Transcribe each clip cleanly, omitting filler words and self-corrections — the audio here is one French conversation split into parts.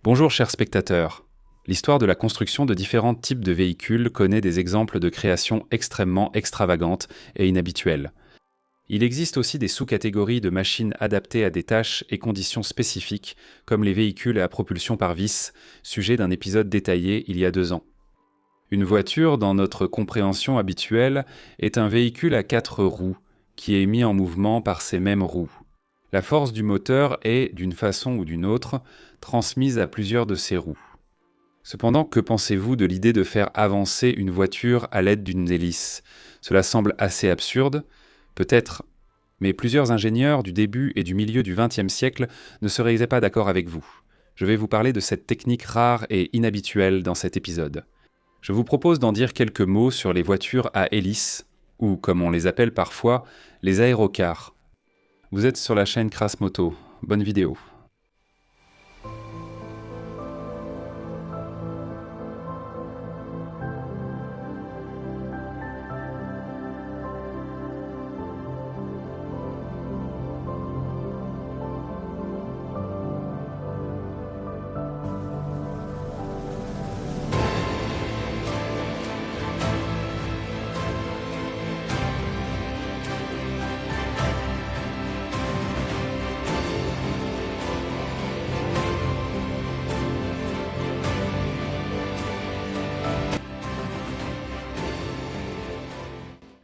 Bonjour chers spectateurs. L'histoire de la construction de différents types de véhicules connaît des exemples de créations extrêmement extravagantes et inhabituelles. Il existe aussi des sous-catégories de machines adaptées à des tâches et conditions spécifiques, comme les véhicules à propulsion par vis, sujet d'un épisode détaillé il y a 2 ans. Une voiture, dans notre compréhension habituelle, est un véhicule à 4 roues, qui est mis en mouvement par ces mêmes roues. La force du moteur est, d'une façon ou d'une autre, transmise à plusieurs de ces roues. Cependant, que pensez-vous de l'idée de faire avancer une voiture à l'aide d'une hélice ? Cela semble assez absurde, peut-être, mais plusieurs ingénieurs du début et du milieu du XXe siècle ne seraient pas d'accord avec vous. Je vais vous parler de cette technique rare et inhabituelle dans cet épisode. Je vous propose d'en dire quelques mots sur les voitures à hélice, ou comme on les appelle parfois, les aérocars. Vous êtes sur la chaîne Crasmoto. Bonne vidéo.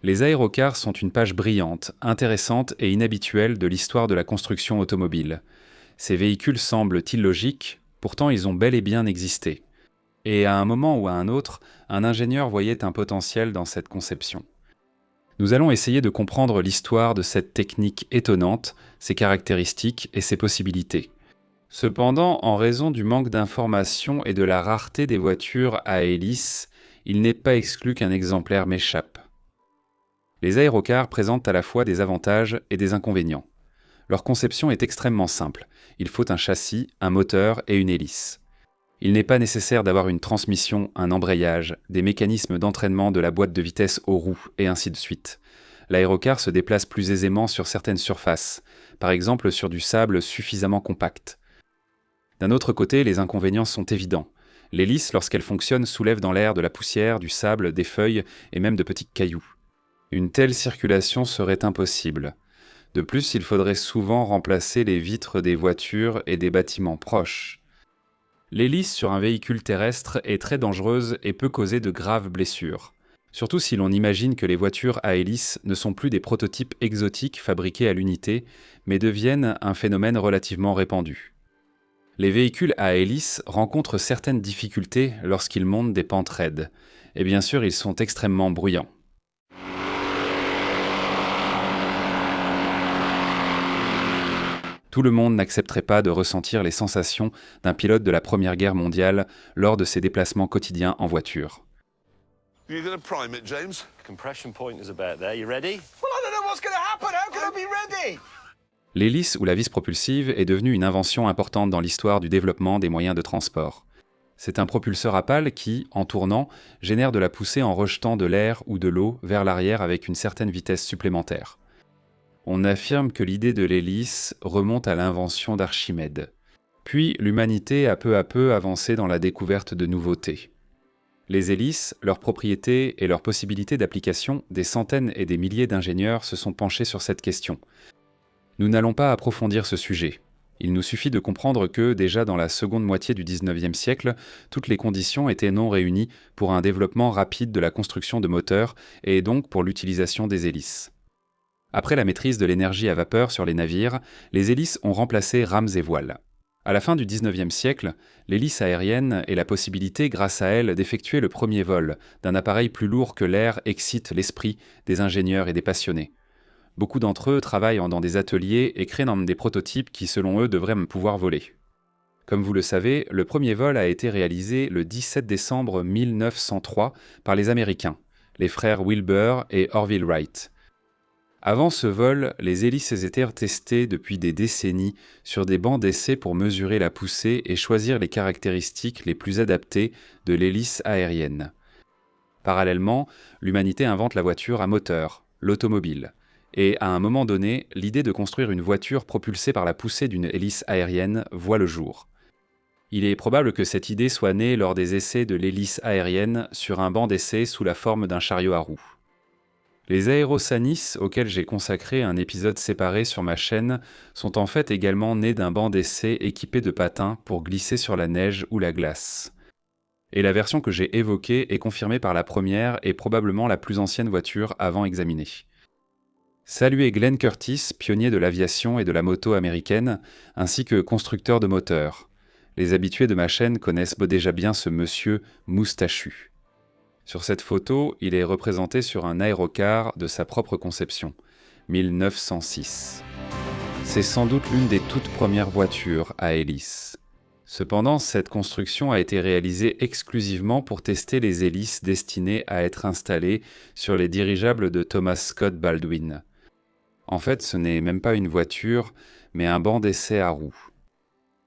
Les aérocars sont une page brillante, intéressante et inhabituelle de l'histoire de la construction automobile. Ces véhicules semblent illogiques, pourtant ils ont bel et bien existé. Et à un moment ou à un autre, un ingénieur voyait un potentiel dans cette conception. Nous allons essayer de comprendre l'histoire de cette technique étonnante, ses caractéristiques et ses possibilités. Cependant, en raison du manque d'informations et de la rareté des voitures à hélice, il n'est pas exclu qu'un exemplaire m'échappe. Les aérocars présentent à la fois des avantages et des inconvénients. Leur conception est extrêmement simple. Il faut un châssis, un moteur et une hélice. Il n'est pas nécessaire d'avoir une transmission, un embrayage, des mécanismes d'entraînement de la boîte de vitesse aux roues, et ainsi de suite. L'aérocar se déplace plus aisément sur certaines surfaces, par exemple sur du sable suffisamment compact. D'un autre côté, les inconvénients sont évidents. L'hélice, lorsqu'elle fonctionne, soulève dans l'air de la poussière, du sable, des feuilles et même de petits cailloux. Une telle circulation serait impossible. De plus, il faudrait souvent remplacer les vitres des voitures et des bâtiments proches. L'hélice sur un véhicule terrestre est très dangereuse et peut causer de graves blessures. Surtout si l'on imagine que les voitures à hélice ne sont plus des prototypes exotiques fabriqués à l'unité, mais deviennent un phénomène relativement répandu. Les véhicules à hélice rencontrent certaines difficultés lorsqu'ils montent des pentes raides. Et bien sûr, ils sont extrêmement bruyants. Tout le monde n'accepterait pas de ressentir les sensations d'un pilote de la Première Guerre mondiale lors de ses déplacements quotidiens en voiture. You're going to prime it, James? Compression point is about there. You ready? Well, I don't know what's going to happen. How can I be ready? L'hélice ou la vis propulsive est devenue une invention importante dans l'histoire du développement des moyens de transport. C'est un propulseur à pales qui, en tournant, génère de la poussée en rejetant de l'air ou de l'eau vers l'arrière avec une certaine vitesse supplémentaire. On affirme que l'idée de l'hélice remonte à l'invention d'Archimède. Puis l'humanité a peu à peu avancé dans la découverte de nouveautés. Les hélices, leurs propriétés et leurs possibilités d'application, des centaines et des milliers d'ingénieurs se sont penchés sur cette question. Nous n'allons pas approfondir ce sujet. Il nous suffit de comprendre que, déjà dans la seconde moitié du XIXe siècle, toutes les conditions étaient non réunies pour un développement rapide de la construction de moteurs et donc pour l'utilisation des hélices. Après la maîtrise de l'énergie à vapeur sur les navires, les hélices ont remplacé rames et voiles. À la fin du XIXe siècle, l'hélice aérienne et la possibilité, grâce à elle, d'effectuer le premier vol d'un appareil plus lourd que l'air excite l'esprit des ingénieurs et des passionnés. Beaucoup d'entre eux travaillent dans des ateliers et créent des prototypes qui, selon eux, devraient pouvoir voler. Comme vous le savez, le premier vol a été réalisé le 17 décembre 1903 par les Américains, les frères Wilbur et Orville Wright. Avant ce vol, les hélices étaient testées depuis des décennies sur des bancs d'essai pour mesurer la poussée et choisir les caractéristiques les plus adaptées de l'hélice aérienne. Parallèlement, l'humanité invente la voiture à moteur, l'automobile. Et à un moment donné, l'idée de construire une voiture propulsée par la poussée d'une hélice aérienne voit le jour. Il est probable que cette idée soit née lors des essais de l'hélice aérienne sur un banc d'essai sous la forme d'un chariot à roues. Les aérosanis, auxquels j'ai consacré un épisode séparé sur ma chaîne, sont en fait également nés d'un banc d'essai équipé de patins pour glisser sur la neige ou la glace. Et la version que j'ai évoquée est confirmée par la première et probablement la plus ancienne voiture avant examinée. Saluez Glenn Curtis, pionnier de l'aviation et de la moto américaine, ainsi que constructeur de moteurs. Les habitués de ma chaîne connaissent déjà bien ce monsieur moustachu. Sur cette photo, il est représenté sur un aérocar de sa propre conception, 1906. C'est sans doute l'une des toutes premières voitures à hélice. Cependant, cette construction a été réalisée exclusivement pour tester les hélices destinées à être installées sur les dirigeables de Thomas Scott Baldwin. En fait, ce n'est même pas une voiture, mais un banc d'essai à roues.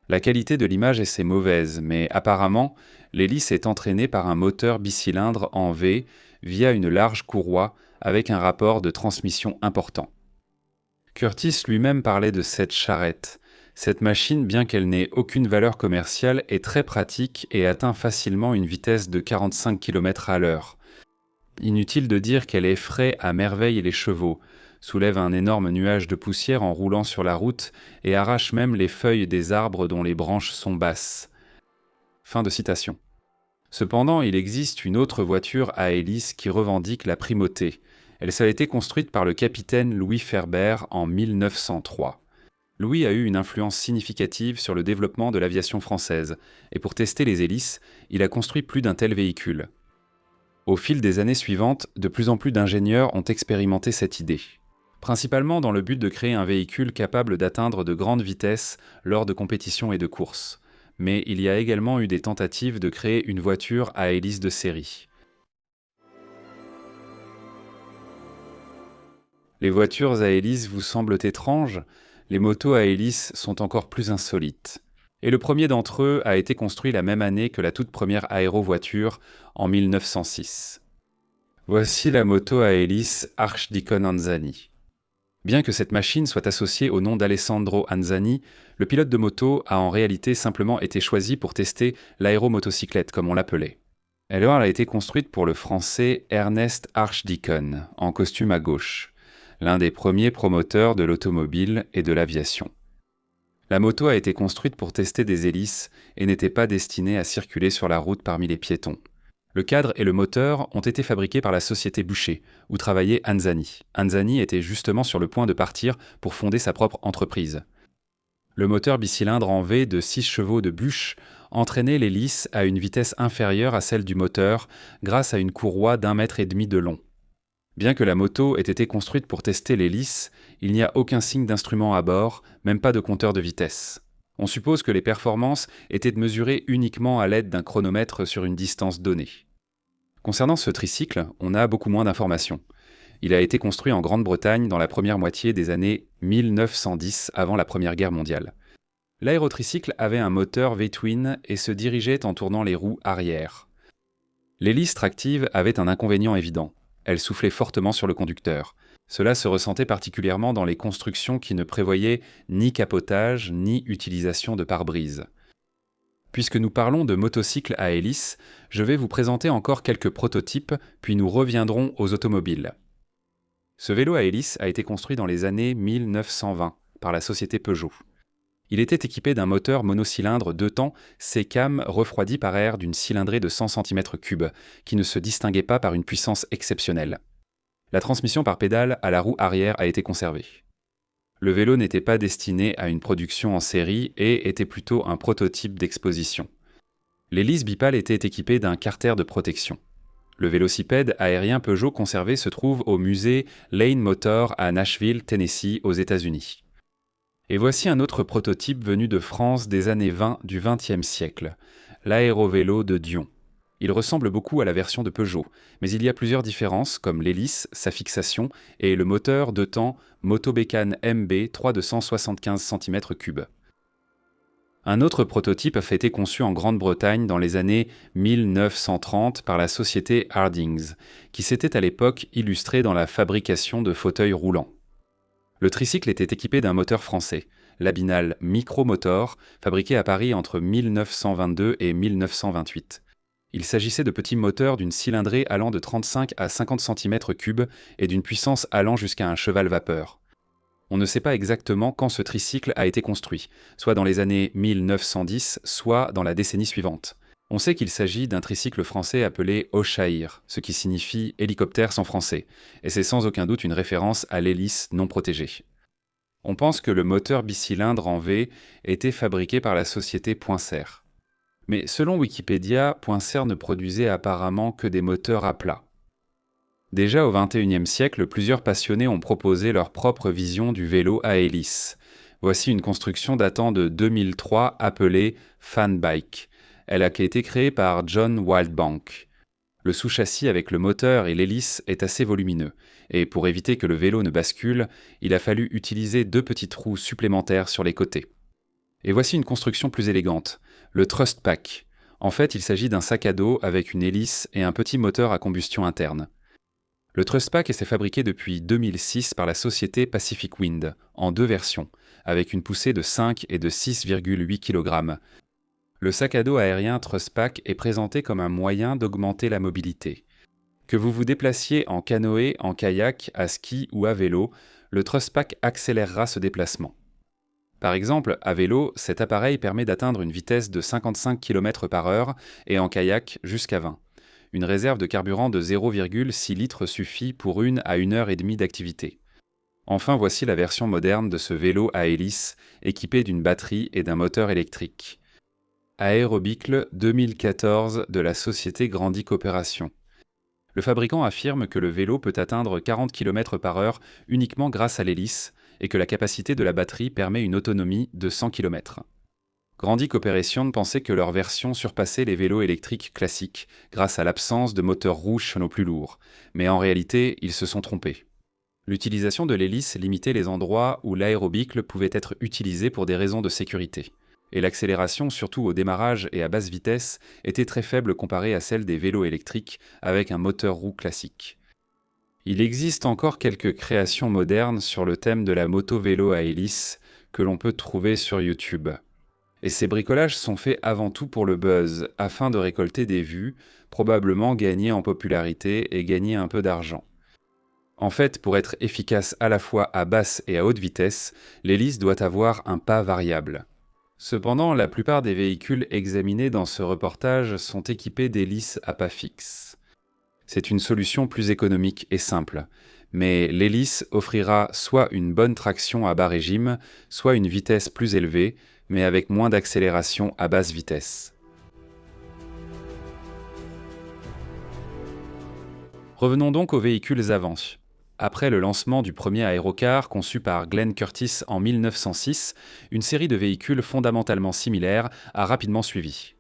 La qualité de l'image est mauvaise, mais apparemment, l'hélice est entraînée par un moteur bicylindre en V via une large courroie avec un rapport de transmission important. Curtis lui-même parlait de cette charrette. Cette machine, bien qu'elle n'ait aucune valeur commerciale, est très pratique et atteint facilement une vitesse de 45 km/h. Inutile de dire qu'elle effraie à merveille les chevaux, soulève un énorme nuage de poussière en roulant sur la route et arrache même les feuilles des arbres dont les branches sont basses. Fin de citation. Cependant, il existe une autre voiture à hélice qui revendique la primauté. Elle a été construite par le capitaine Louis Ferber en 1903. Louis a eu une influence significative sur le développement de l'aviation française, et pour tester les hélices, il a construit plus d'un tel véhicule. Au fil des années suivantes, de plus en plus d'ingénieurs ont expérimenté cette idée, principalement dans le but de créer un véhicule capable d'atteindre de grandes vitesses lors de compétitions et de courses. Mais il y a également eu des tentatives de créer une voiture à hélice de série. Les voitures à hélice vous semblent étranges ? Les motos à hélice sont encore plus insolites. Et le premier d'entre eux a été construit la même année que la toute première aérovoiture, en 1906. Voici la moto à hélice Archdeacon Anzani. Bien que cette machine soit associée au nom d'Alessandro Anzani, le pilote de moto a en réalité simplement été choisi pour tester l'aéromotocyclette, comme on l'appelait. Elle a été construite pour le français Ernest Archdeacon, en costume à gauche, l'un des premiers promoteurs de l'automobile et de l'aviation. La moto a été construite pour tester des hélices et n'était pas destinée à circuler sur la route parmi les piétons. Le cadre et le moteur ont été fabriqués par la société Bucher, où travaillait Anzani. Anzani était justement sur le point de partir pour fonder sa propre entreprise. Le moteur bicylindre en V de 6 chevaux de Buche entraînait l'hélice à une vitesse inférieure à celle du moteur grâce à une courroie d'1,5 mètre de long. Bien que la moto ait été construite pour tester l'hélice, il n'y a aucun signe d'instrument à bord, même pas de compteur de vitesse. On suppose que les performances étaient mesurées uniquement à l'aide d'un chronomètre sur une distance donnée. Concernant ce tricycle, on a beaucoup moins d'informations. Il a été construit en Grande-Bretagne dans la première moitié des années 1910 avant la Première Guerre mondiale. L'aérotricycle avait un moteur V-twin et se dirigeait en tournant les roues arrière. L'hélice tractive avait un inconvénient évident. Elle soufflait fortement sur le conducteur. Cela se ressentait particulièrement dans les constructions qui ne prévoyaient ni capotage ni utilisation de pare-brise. Puisque nous parlons de motocycles à hélice, je vais vous présenter encore quelques prototypes, puis nous reviendrons aux automobiles. Ce vélo à hélice a été construit dans les années 1920 par la société Peugeot. Il était équipé d'un moteur monocylindre 2 temps Secam refroidi par air d'une cylindrée de 100 cm3, qui ne se distinguait pas par une puissance exceptionnelle. La transmission par pédale à la roue arrière a été conservée. Le vélo n'était pas destiné à une production en série et était plutôt un prototype d'exposition. L'hélice bipale était équipée d'un carter de protection. Le vélocipède aérien Peugeot conservé se trouve au musée Lane Motor à Nashville, Tennessee, aux États-Unis. Et voici un autre prototype venu de France des années 20 du XXe siècle, l'aérovélo de Dion. Il ressemble beaucoup à la version de Peugeot, mais il y a plusieurs différences comme l'hélice, sa fixation et le moteur 2 temps Motobécane MB 3 de 175 cm3. Un autre prototype a été conçu en Grande-Bretagne dans les années 1930 par la société Hardings, qui s'était à l'époque illustrée dans la fabrication de fauteuils roulants. Le tricycle était équipé d'un moteur français, l'Abinal Micromotor, fabriqué à Paris entre 1922 et 1928. Il s'agissait de petits moteurs d'une cylindrée allant de 35 à 50 cm3 et d'une puissance allant jusqu'à un cheval vapeur. On ne sait pas exactement quand ce tricycle a été construit, soit dans les années 1910, soit dans la décennie suivante. On sait qu'il s'agit d'un tricycle français appelé Hoshair, ce qui signifie hélicoptère sans français, et c'est sans aucun doute une référence à l'hélice non protégée. On pense que le moteur bicylindre en V était fabriqué par la société Poincer. Mais selon Wikipédia, Poincer ne produisait apparemment que des moteurs à plat. Déjà au XXIe siècle, plusieurs passionnés ont proposé leur propre vision du vélo à hélice. Voici une construction datant de 2003 appelée Fanbike. Elle a été créée par John Wildbank. Le sous-châssis avec le moteur et l'hélice est assez volumineux, et pour éviter que le vélo ne bascule, il a fallu utiliser 2 petites roues supplémentaires sur les côtés. Et voici une construction plus élégante, le Thrust Pack. En fait, il s'agit d'un sac à dos avec une hélice et un petit moteur à combustion interne. Le Thrust Pack s'est fabriqué depuis 2006 par la société Pacific Wind, en 2 versions, avec une poussée de 5 et de 6,8 kg. Le sac à dos aérien Thrust Pack est présenté comme un moyen d'augmenter la mobilité. Que vous vous déplaciez en canoë, en kayak, à ski ou à vélo, le Thrust Pack accélérera ce déplacement. Par exemple, à vélo, cet appareil permet d'atteindre une vitesse de 55 km/h et en kayak jusqu'à 20. Une réserve de carburant de 0,6 litres suffit pour 1 à 1 heure et demie d'activité. Enfin, voici la version moderne de ce vélo à hélice, équipé d'une batterie et d'un moteur électrique. Aérobicle 2014 de la société Grandi Coopération. Le fabricant affirme que le vélo peut atteindre 40 km/h uniquement grâce à l'hélice et que la capacité de la batterie permet une autonomie de 100 km. Grandi Coopération pensait que leur version surpassait les vélos électriques classiques grâce à l'absence de moteurs rouges chenaux plus lourds, mais en réalité, ils se sont trompés. L'utilisation de l'hélice limitait les endroits où l'aérobicle pouvait être utilisé pour des raisons de sécurité. Et l'accélération, surtout au démarrage et à basse vitesse, était très faible comparée à celle des vélos électriques avec un moteur roue classique. Il existe encore quelques créations modernes sur le thème de la moto-vélo à hélice que l'on peut trouver sur YouTube. Et ces bricolages sont faits avant tout pour le buzz, afin de récolter des vues, probablement gagner en popularité et gagner un peu d'argent. En fait, pour être efficace à la fois à basse et à haute vitesse, l'hélice doit avoir un pas variable. Cependant, la plupart des véhicules examinés dans ce reportage sont équipés d'hélices à pas fixe. C'est une solution plus économique et simple, mais l'hélice offrira soit une bonne traction à bas régime, soit une vitesse plus élevée, mais avec moins d'accélération à basse vitesse. Revenons donc aux véhicules avant. Après le lancement du premier aérocar conçu par Glenn Curtiss en 1906, une série de véhicules fondamentalement similaires a rapidement suivi.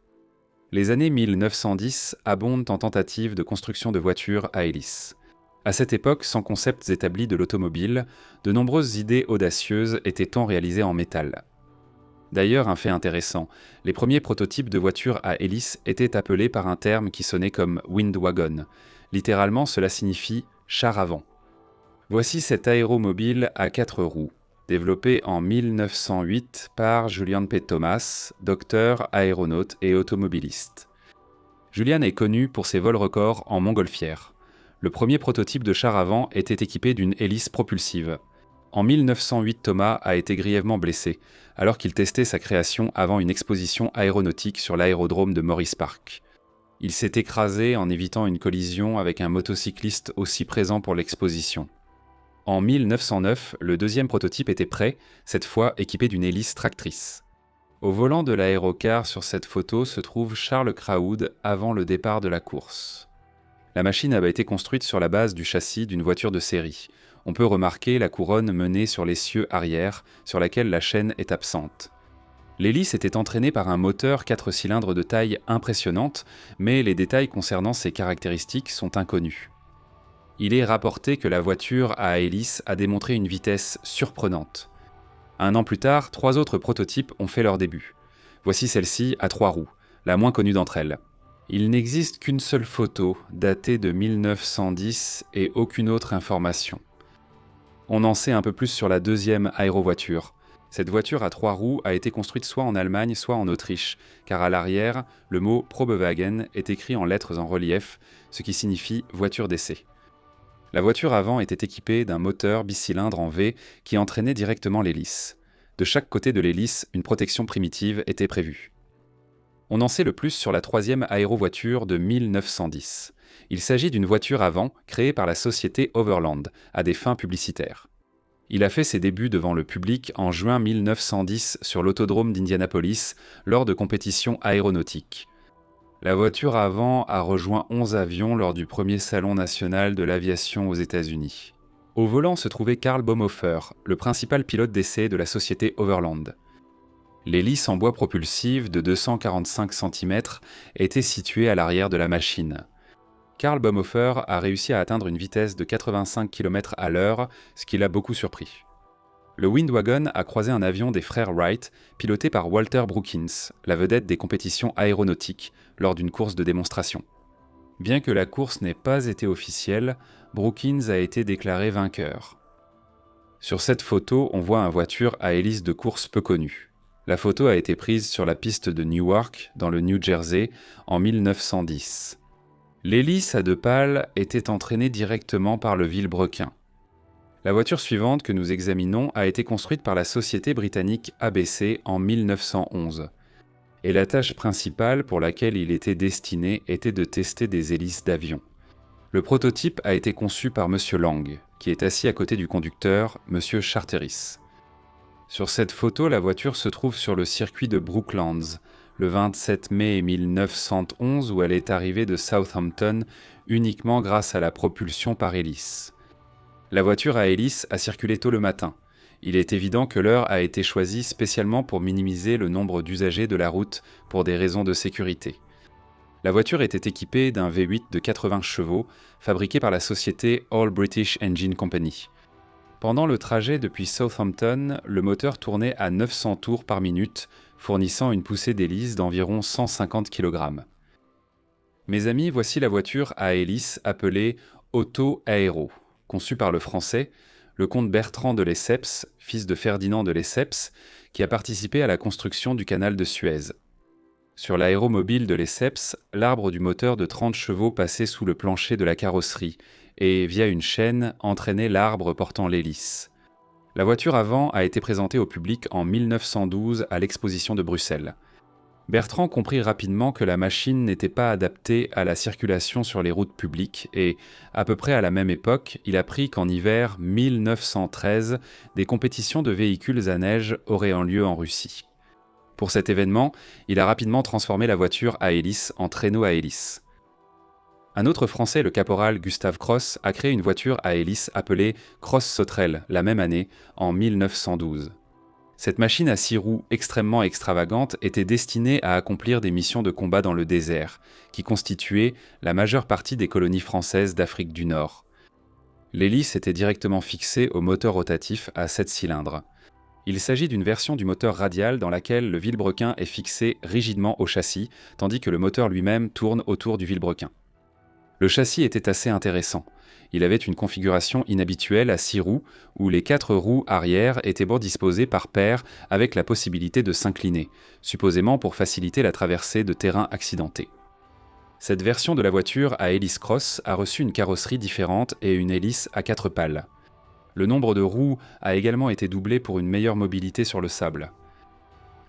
Les années 1910 abondent en tentatives de construction de voitures à hélice. À cette époque, sans concepts établis de l'automobile, de nombreuses idées audacieuses étaient tant réalisées en métal. D'ailleurs, un fait intéressant, les premiers prototypes de voitures à hélice étaient appelés par un terme qui sonnait comme windwagon. Littéralement, cela signifie char avant. Voici cet aéromobile à 4 roues, développé en 1908 par Julian P. Thomas, docteur, aéronaute et automobiliste. Julian est connu pour ses vols records en montgolfière. Le premier prototype de char avant était équipé d'une hélice propulsive. En 1908, Thomas a été grièvement blessé, alors qu'il testait sa création avant une exposition aéronautique sur l'aérodrome de Morris Park. Il s'est écrasé en évitant une collision avec un motocycliste aussi présent pour l'exposition. En 1909, le deuxième prototype était prêt, cette fois équipé d'une hélice tractrice. Au volant de l'aérocar sur cette photo se trouve Charles Craoud avant le départ de la course. La machine avait été construite sur la base du châssis d'une voiture de série. On peut remarquer la couronne menée sur l'essieu arrière, sur laquelle la chaîne est absente. L'hélice était entraînée par un moteur 4 cylindres de taille impressionnante, mais les détails concernant ses caractéristiques sont inconnus. Il est rapporté que la voiture à hélice a démontré une vitesse surprenante. Un an plus tard, 3 autres prototypes ont fait leur début. Voici celle-ci à 3 roues, la moins connue d'entre elles. Il n'existe qu'une seule photo, datée de 1910, et aucune autre information. On en sait un peu plus sur la deuxième aérovoiture. Cette voiture à 3 roues a été construite soit en Allemagne, soit en Autriche, car à l'arrière, le mot Probewagen est écrit en lettres en relief, ce qui signifie voiture d'essai. La voiture avant était équipée d'un moteur bicylindre en V qui entraînait directement l'hélice. De chaque côté de l'hélice, une protection primitive était prévue. On en sait le plus sur la troisième aérovoiture de 1910. Il s'agit d'une voiture avant créée par la société Overland à des fins publicitaires. Il a fait ses débuts devant le public en juin 1910 sur l'autodrome d'Indianapolis lors de compétitions aéronautiques. La voiture avant a rejoint 11 avions lors du premier salon national de l'aviation aux États-Unis. Au volant se trouvait Karl Baumhofer, le principal pilote d'essai de la société Overland. L'hélice en bois propulsive de 245 cm était située à l'arrière de la machine. Karl Baumhofer a réussi à atteindre une vitesse de 85 km/h, ce qui l'a beaucoup surpris. Le Windwagon a croisé un avion des frères Wright, piloté par Walter Brookins, la vedette des compétitions aéronautiques, lors d'une course de démonstration. Bien que la course n'ait pas été officielle, Brookins a été déclaré vainqueur. Sur cette photo, on voit une voiture à hélice de course peu connue. La photo a été prise sur la piste de Newark, dans le New Jersey, en 1910. L'hélice à 2 pales était entraînée directement par le vilebrequin. La voiture suivante que nous examinons a été construite par la société britannique ABC en 1911. Et la tâche principale pour laquelle il était destiné était de tester des hélices d'avion. Le prototype a été conçu par M. Lang, qui est assis à côté du conducteur, M. Charteris. Sur cette photo, la voiture se trouve sur le circuit de Brooklands, le 27 mai 1911 où elle est arrivée de Southampton uniquement grâce à la propulsion par hélice. La voiture à hélice a circulé tôt le matin. Il est évident que l'heure a été choisie spécialement pour minimiser le nombre d'usagers de la route pour des raisons de sécurité. La voiture était équipée d'un V8 de 80 chevaux fabriqué par la société All British Engine Company. Pendant le trajet depuis Southampton, le moteur tournait à 900 tours par minute, fournissant une poussée d'hélice d'environ 150 kg. Mes amis, voici la voiture à hélice appelée Auto Aero, conçue par le Français, le comte Bertrand de Lesseps, fils de Ferdinand de Lesseps, qui a participé à la construction du canal de Suez. Sur l'aéromobile de Lesseps, l'arbre du moteur de 30 chevaux passait sous le plancher de la carrosserie et, via une chaîne, entraînait l'arbre portant l'hélice. La voiture avant a été présentée au public en 1912 à l'exposition de Bruxelles. Bertrand comprit rapidement que la machine n'était pas adaptée à la circulation sur les routes publiques et, à peu près à la même époque, il apprit qu'en hiver 1913, des compétitions de véhicules à neige auraient lieu en Russie. Pour cet événement, il a rapidement transformé la voiture à hélice en traîneau à hélice. Un autre Français, le caporal Gustave Cross, a créé une voiture à hélice appelée Cross-Sauterelle la même année, en 1912. Cette machine à 6 roues extrêmement extravagante était destinée à accomplir des missions de combat dans le désert, qui constituaient la majeure partie des colonies françaises d'Afrique du Nord. L'hélice était directement fixée au moteur rotatif à 7 cylindres. Il s'agit d'une version du moteur radial dans laquelle le vilebrequin est fixé rigidement au châssis, tandis que le moteur lui-même tourne autour du vilebrequin. Le châssis était assez intéressant. Il avait une configuration inhabituelle à 6 roues, où les 4 roues arrière étaient disposées par paire avec la possibilité de s'incliner, supposément pour faciliter la traversée de terrains accidentés. Cette version de la voiture à hélice cross a reçu une carrosserie différente et une hélice à 4 pales. Le nombre de roues a également été doublé pour une meilleure mobilité sur le sable.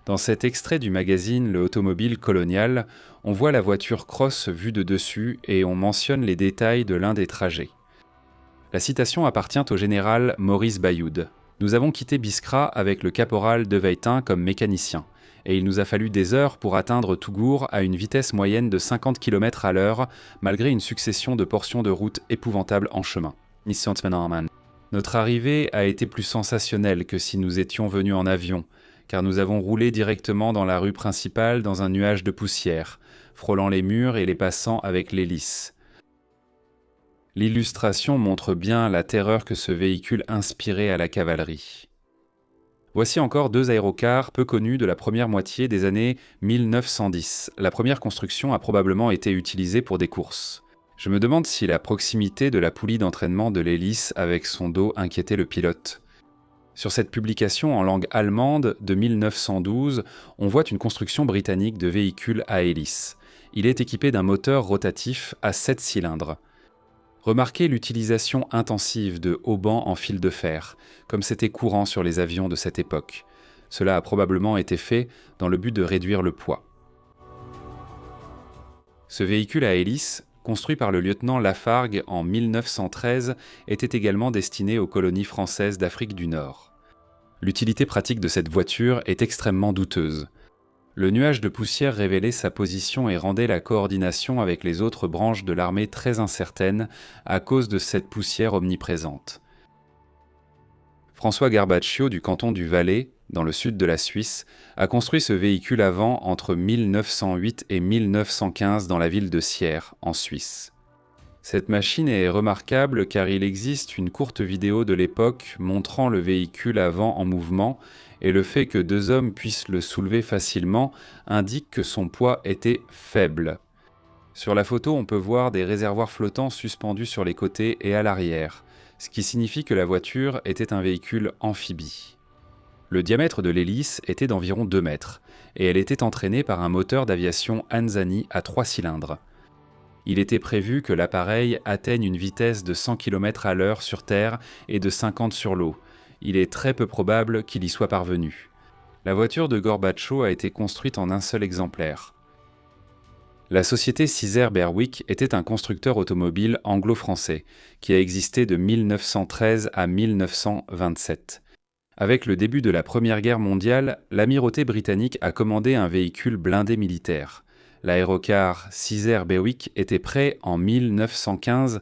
Dans cet extrait du magazine Le Automobile Colonial, on voit la voiture cross vue de dessus et on mentionne les détails de l'un des trajets. La citation appartient au général Maurice Bayoud. Nous avons quitté Biskra avec le caporal de Veytin comme mécanicien, et il nous a fallu des heures pour atteindre Tougour à une vitesse moyenne de 50 km/h, malgré une succession de portions de route épouvantables en chemin. Notre arrivée a été plus sensationnelle que si nous étions venus en avion, car nous avons roulé directement dans la rue principale dans un nuage de poussière, frôlant les murs et les passants avec l'hélice. L'illustration montre bien la terreur que ce véhicule inspirait à la cavalerie. Voici encore 2 aérocars peu connus de la première moitié des années 1910. La première construction a probablement été utilisée pour des courses. Je me demande si la proximité de la poulie d'entraînement de l'hélice avec son dos inquiétait le pilote. Sur cette publication en langue allemande de 1912, on voit une construction britannique de véhicule à hélice. Il est équipé d'un moteur rotatif à 7 cylindres. Remarquez l'utilisation intensive de haubans en fil de fer, comme c'était courant sur les avions de cette époque. Cela a probablement été fait dans le but de réduire le poids. Ce véhicule à hélice, construit par le lieutenant Lafargue en 1913, était également destiné aux colonies françaises d'Afrique du Nord. L'utilité pratique de cette voiture est extrêmement douteuse. Le nuage de poussière révélait sa position et rendait la coordination avec les autres branches de l'armée très incertaine à cause de cette poussière omniprésente. François Garbaccio du canton du Valais, dans le sud de la Suisse, a construit ce véhicule avant entre 1908 et 1915 dans la ville de Sierre, en Suisse. Cette machine est remarquable car il existe une courte vidéo de l'époque montrant le véhicule avant en mouvement et le fait que 2 hommes puissent le soulever facilement indique que son poids était faible. Sur la photo, on peut voir des réservoirs flottants suspendus sur les côtés et à l'arrière, ce qui signifie que la voiture était un véhicule amphibie. Le diamètre de l'hélice était d'environ 2 mètres, et elle était entraînée par un moteur d'aviation Anzani à 3 cylindres. Il était prévu que l'appareil atteigne une vitesse de 100 km/h sur terre et de 50 sur l'eau. Il est très peu probable qu'il y soit parvenu. La voiture de Gorbatchev a été construite en un seul exemplaire. La société Caesar-Berwick était un constructeur automobile anglo-français qui a existé de 1913 à 1927. Avec le début de la Première Guerre mondiale, l'amirauté britannique a commandé un véhicule blindé militaire. L'aérocar Caesar-Berwick était prêt en 1915.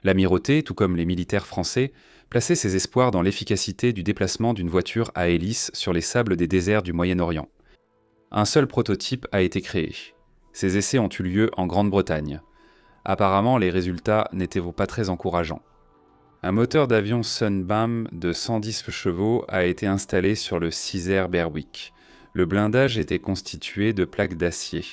L'amirauté, tout comme les militaires français, plaçait ses espoirs dans l'efficacité du déplacement d'une voiture à hélice sur les sables des déserts du Moyen-Orient. Un seul prototype a été créé. Ces essais ont eu lieu en Grande-Bretagne. Apparemment, les résultats n'étaient pas très encourageants. Un moteur d'avion Sunbeam de 110 chevaux a été installé sur le Caesar-Berwick. Le blindage était constitué de plaques d'acier.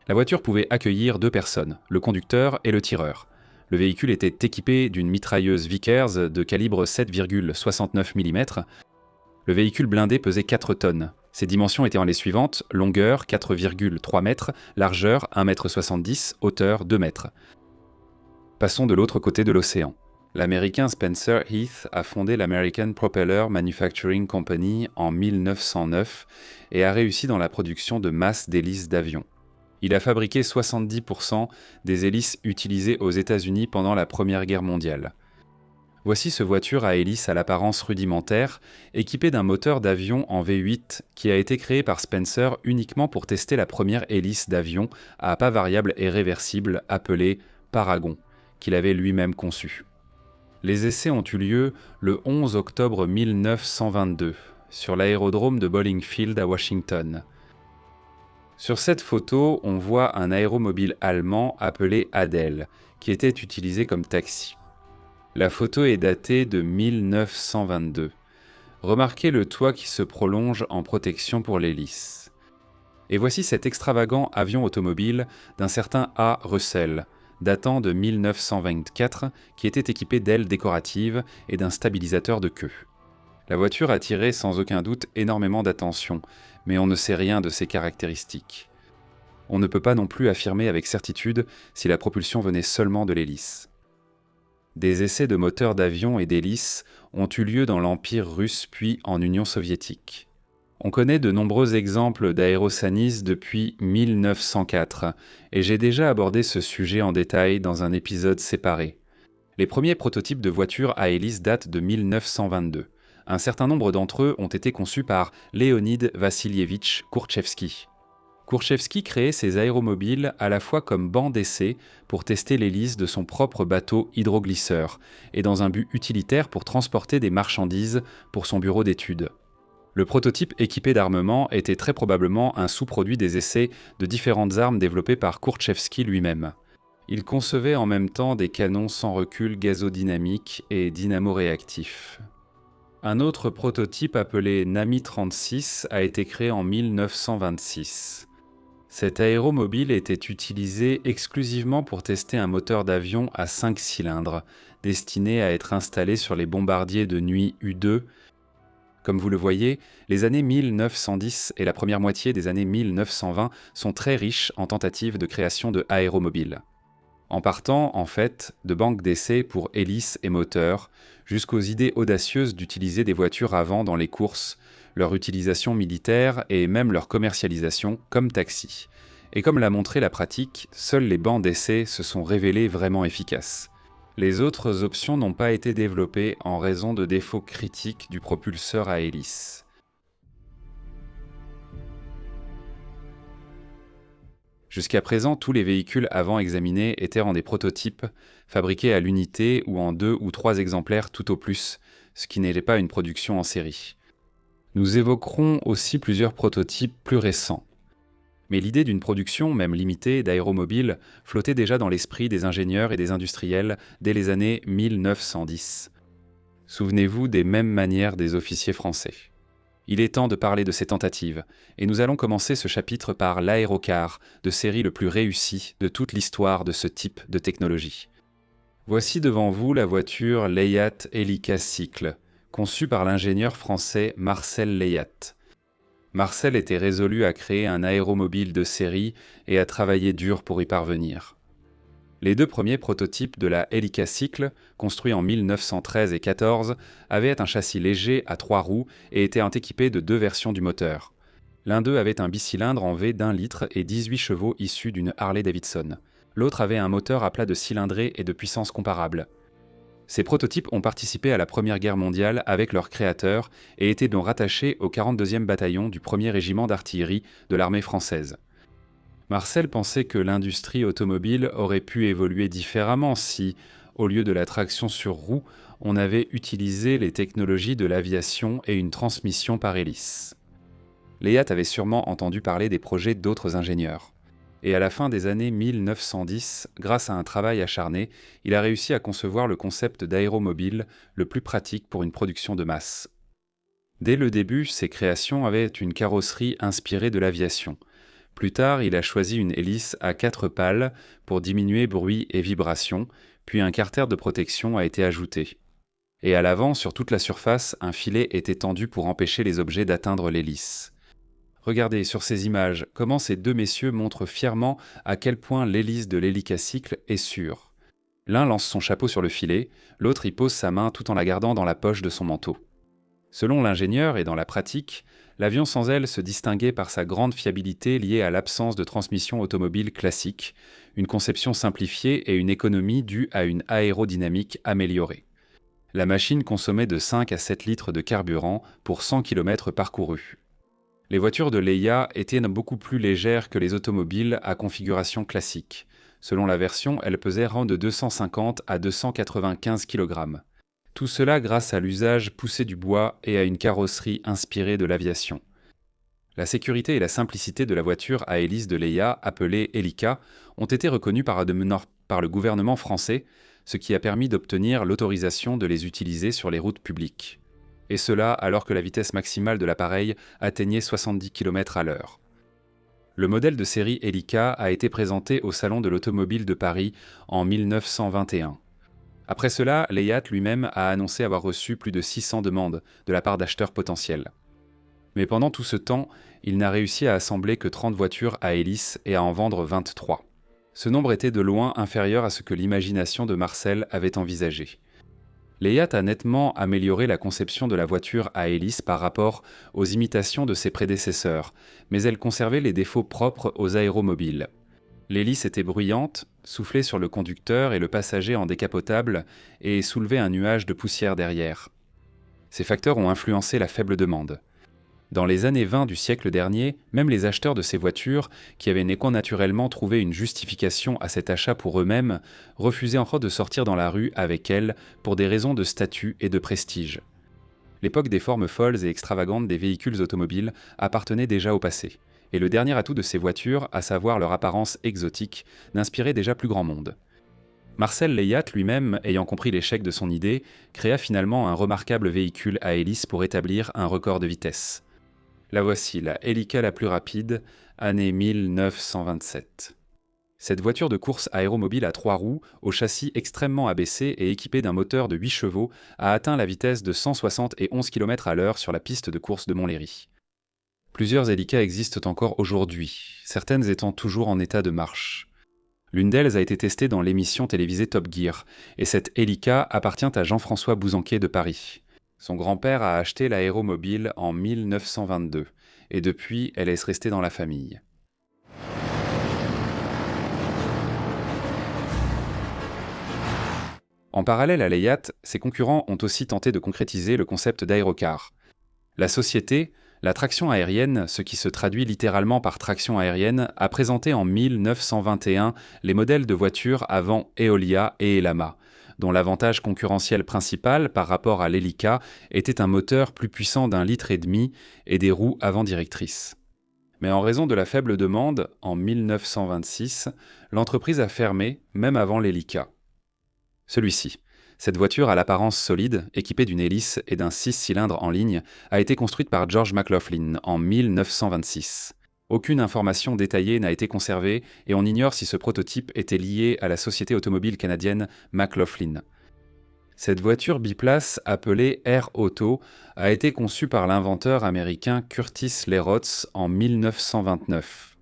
La voiture pouvait accueillir 2 personnes, le conducteur et le tireur. Le véhicule était équipé d'une mitrailleuse Vickers de calibre 7,69 mm. Le véhicule blindé pesait 4 tonnes. Ses dimensions étaient les suivantes: longueur 4,3 mètres, largeur 1,70 m, hauteur 2 mètres. Passons de l'autre côté de l'océan. L'Américain Spencer Heath a fondé l'American Propeller Manufacturing Company en 1909 et a réussi dans la production de masse d'hélices d'avion. Il a fabriqué 70% des hélices utilisées aux États-Unis pendant la Première Guerre mondiale. Voici ce voiture à hélice à l'apparence rudimentaire, équipée d'un moteur d'avion en V8 qui a été créé par Spencer uniquement pour tester la première hélice d'avion à pas variable et réversible appelée Paragon, qu'il avait lui-même conçue. Les essais ont eu lieu le 11 octobre 1922, sur l'aérodrome de Bolling Field à Washington. Sur cette photo, on voit un aéromobile allemand appelé Adel, qui était utilisé comme taxi. La photo est datée de 1922. Remarquez le toit qui se prolonge en protection pour l'hélice. Et voici cet extravagant avion automobile d'un certain A. Russell, datant de 1924, qui était équipé d'ailes décoratives et d'un stabilisateur de queue. La voiture attirait sans aucun doute énormément d'attention, mais on ne sait rien de ses caractéristiques. On ne peut pas non plus affirmer avec certitude si la propulsion venait seulement de l'hélice. Des essais de moteurs d'avion et d'hélices ont eu lieu dans l'Empire russe puis en Union soviétique. On connaît de nombreux exemples d'aérosanis depuis 1904, et j'ai déjà abordé ce sujet en détail dans un épisode séparé. Les premiers prototypes de voitures à hélice datent de 1922. Un certain nombre d'entre eux ont été conçus par Leonid Vassilievitch Kourtchevski. Kourtchevski créait ses aéromobiles à la fois comme banc d'essai pour tester l'hélice de son propre bateau hydroglisseur et dans un but utilitaire pour transporter des marchandises pour son bureau d'études. Le prototype équipé d'armement était très probablement un sous-produit des essais de différentes armes développées par Kourtchevski lui-même. Il concevait en même temps des canons sans recul gazodynamiques et dynamoréactifs. Un autre prototype appelé Nami 36 a été créé en 1926. Cet aéromobile était utilisé exclusivement pour tester un moteur d'avion à 5 cylindres, destiné à être installé sur les bombardiers de nuit U-2 Comme vous le voyez, les années 1910 et la première moitié des années 1920 sont très riches en tentatives de création de aéromobiles. En partant, en fait, de banques d'essais pour hélices et moteurs, jusqu'aux idées audacieuses d'utiliser des voitures à vent dans les courses, leur utilisation militaire et même leur commercialisation comme taxi. Et comme l'a montré la pratique, seuls les bancs d'essai se sont révélés vraiment efficaces. Les autres options n'ont pas été développées en raison de défauts critiques du propulseur à hélice. Jusqu'à présent, tous les véhicules avant examinés étaient en des prototypes, fabriqués à l'unité ou en 2 ou 3 exemplaires tout au plus, ce qui n'était pas une production en série. Nous évoquerons aussi plusieurs prototypes plus récents. Mais l'idée d'une production, même limitée, d'aéromobiles flottait déjà dans l'esprit des ingénieurs et des industriels dès les années 1910. Souvenez-vous des mêmes manières des officiers français. Il est temps de parler de ces tentatives, et nous allons commencer ce chapitre par l'aérocar, de série le plus réussi de toute l'histoire de ce type de technologie. Voici devant vous la voiture Leyat Hélica-Cycle, conçue par l'ingénieur français Marcel Leyat. Marcel était résolu à créer un aéromobile de série et à travailler dur pour y parvenir. Les 2 premiers prototypes de la Hélica-Cycle, construits en 1913 et 14, avaient un châssis léger à 3 roues et étaient équipés de 2 versions du moteur. L'un d'eux avait un bicylindre en V d'1 litre et 18 chevaux issus d'une Harley-Davidson. L'autre avait un moteur à plat de cylindrée et de puissance comparable. Ces prototypes ont participé à la Première Guerre mondiale avec leur créateur et étaient donc rattachés au 42e bataillon du 1er régiment d'artillerie de l'armée française. Marcel pensait que l'industrie automobile aurait pu évoluer différemment si, au lieu de la traction sur roue, on avait utilisé les technologies de l'aviation et une transmission par hélice. Leyat avait sûrement entendu parler des projets d'autres ingénieurs. Et à la fin des années 1910, grâce à un travail acharné, il a réussi à concevoir le concept d'aéromobile le plus pratique pour une production de masse. Dès le début, ses créations avaient une carrosserie inspirée de l'aviation. Plus tard, il a choisi une hélice à 4 pales pour diminuer bruit et vibrations, puis un carter de protection a été ajouté. Et à l'avant, sur toute la surface, un filet était tendu pour empêcher les objets d'atteindre l'hélice. Regardez sur ces images comment ces 2 messieurs montrent fièrement à quel point l'hélice de l'hélica-cycle est sûre. L'un lance son chapeau sur le filet, l'autre y pose sa main tout en la gardant dans la poche de son manteau. Selon l'ingénieur et dans la pratique, l'avion sans aile se distinguait par sa grande fiabilité liée à l'absence de transmission automobile classique, une conception simplifiée et une économie due à une aérodynamique améliorée. La machine consommait de 5 à 7 litres de carburant pour 100 km parcourus. Les voitures de Leyat étaient beaucoup plus légères que les automobiles à configuration classique. Selon la version, elles pesaient de 250 à 295 kg. Tout cela grâce à l'usage poussé du bois et à une carrosserie inspirée de l'aviation. La sécurité et la simplicité de la voiture à hélice de Leyat, appelée Hélica, ont été reconnues par le gouvernement français, ce qui a permis d'obtenir l'autorisation de les utiliser sur les routes publiques. Et cela alors que la vitesse maximale de l'appareil atteignait 70 km/h. Le modèle de série Hélica a été présenté au Salon de l'Automobile de Paris en 1921. Après cela, Leyat lui-même a annoncé avoir reçu plus de 600 demandes de la part d'acheteurs potentiels. Mais pendant tout ce temps, il n'a réussi à assembler que 30 voitures à hélice et à en vendre 23. Ce nombre était de loin inférieur à ce que l'imagination de Marcel avait envisagé. Leyat a nettement amélioré la conception de la voiture à hélice par rapport aux imitations de ses prédécesseurs, mais elle conservait les défauts propres aux aéromobiles. L'hélice était bruyante, soufflait sur le conducteur et le passager en décapotable et soulevait un nuage de poussière derrière. Ces facteurs ont influencé la faible demande. Dans les années 20 du siècle dernier, même les acheteurs de ces voitures, qui avaient naturellement trouvé une justification à cet achat pour eux-mêmes, refusaient encore de sortir dans la rue avec elles pour des raisons de statut et de prestige. L'époque des formes folles et extravagantes des véhicules automobiles appartenait déjà au passé. Et le dernier atout de ces voitures, à savoir leur apparence exotique, n'inspirait déjà plus grand monde. Marcel Leyat lui-même, ayant compris l'échec de son idée, créa finalement un remarquable véhicule à hélice pour établir un record de vitesse. La voici, la Hélica la plus rapide, année 1927. Cette voiture de course aéromobile à 3 roues, au châssis extrêmement abaissé et équipée d'un moteur de 8 chevaux, a atteint la vitesse de 171 km/h sur la piste de course de Montlhéry. Plusieurs Helica existent encore aujourd'hui, certaines étant toujours en état de marche. L'une d'elles a été testée dans l'émission télévisée Top Gear, et cette Helica appartient à Jean-François Bouzanquet de Paris. Son grand-père a acheté l'aéromobile en 1922, et depuis, elle est restée dans la famille. En parallèle à l'EIAT, ses concurrents ont aussi tenté de concrétiser le concept d'aérocar. La société, la traction aérienne, ce qui se traduit littéralement par traction aérienne, a présenté en 1921 les modèles de voitures avant Eolia et Elama, dont l'avantage concurrentiel principal par rapport à l'Helica était un moteur plus puissant d'1,5 litre et des roues avant directrices. Mais en raison de la faible demande, en 1926, l'entreprise a fermé, même avant l'Helica. Celui-ci, cette voiture à l'apparence solide, équipée d'une hélice et d'un 6 cylindres en ligne, a été construite par George McLaughlin en 1926. Aucune information détaillée n'a été conservée et on ignore si ce prototype était lié à la société automobile canadienne McLaughlin. Cette voiture biplace, appelée Air Auto, a été conçue par l'inventeur américain Curtis Lerots en 1929.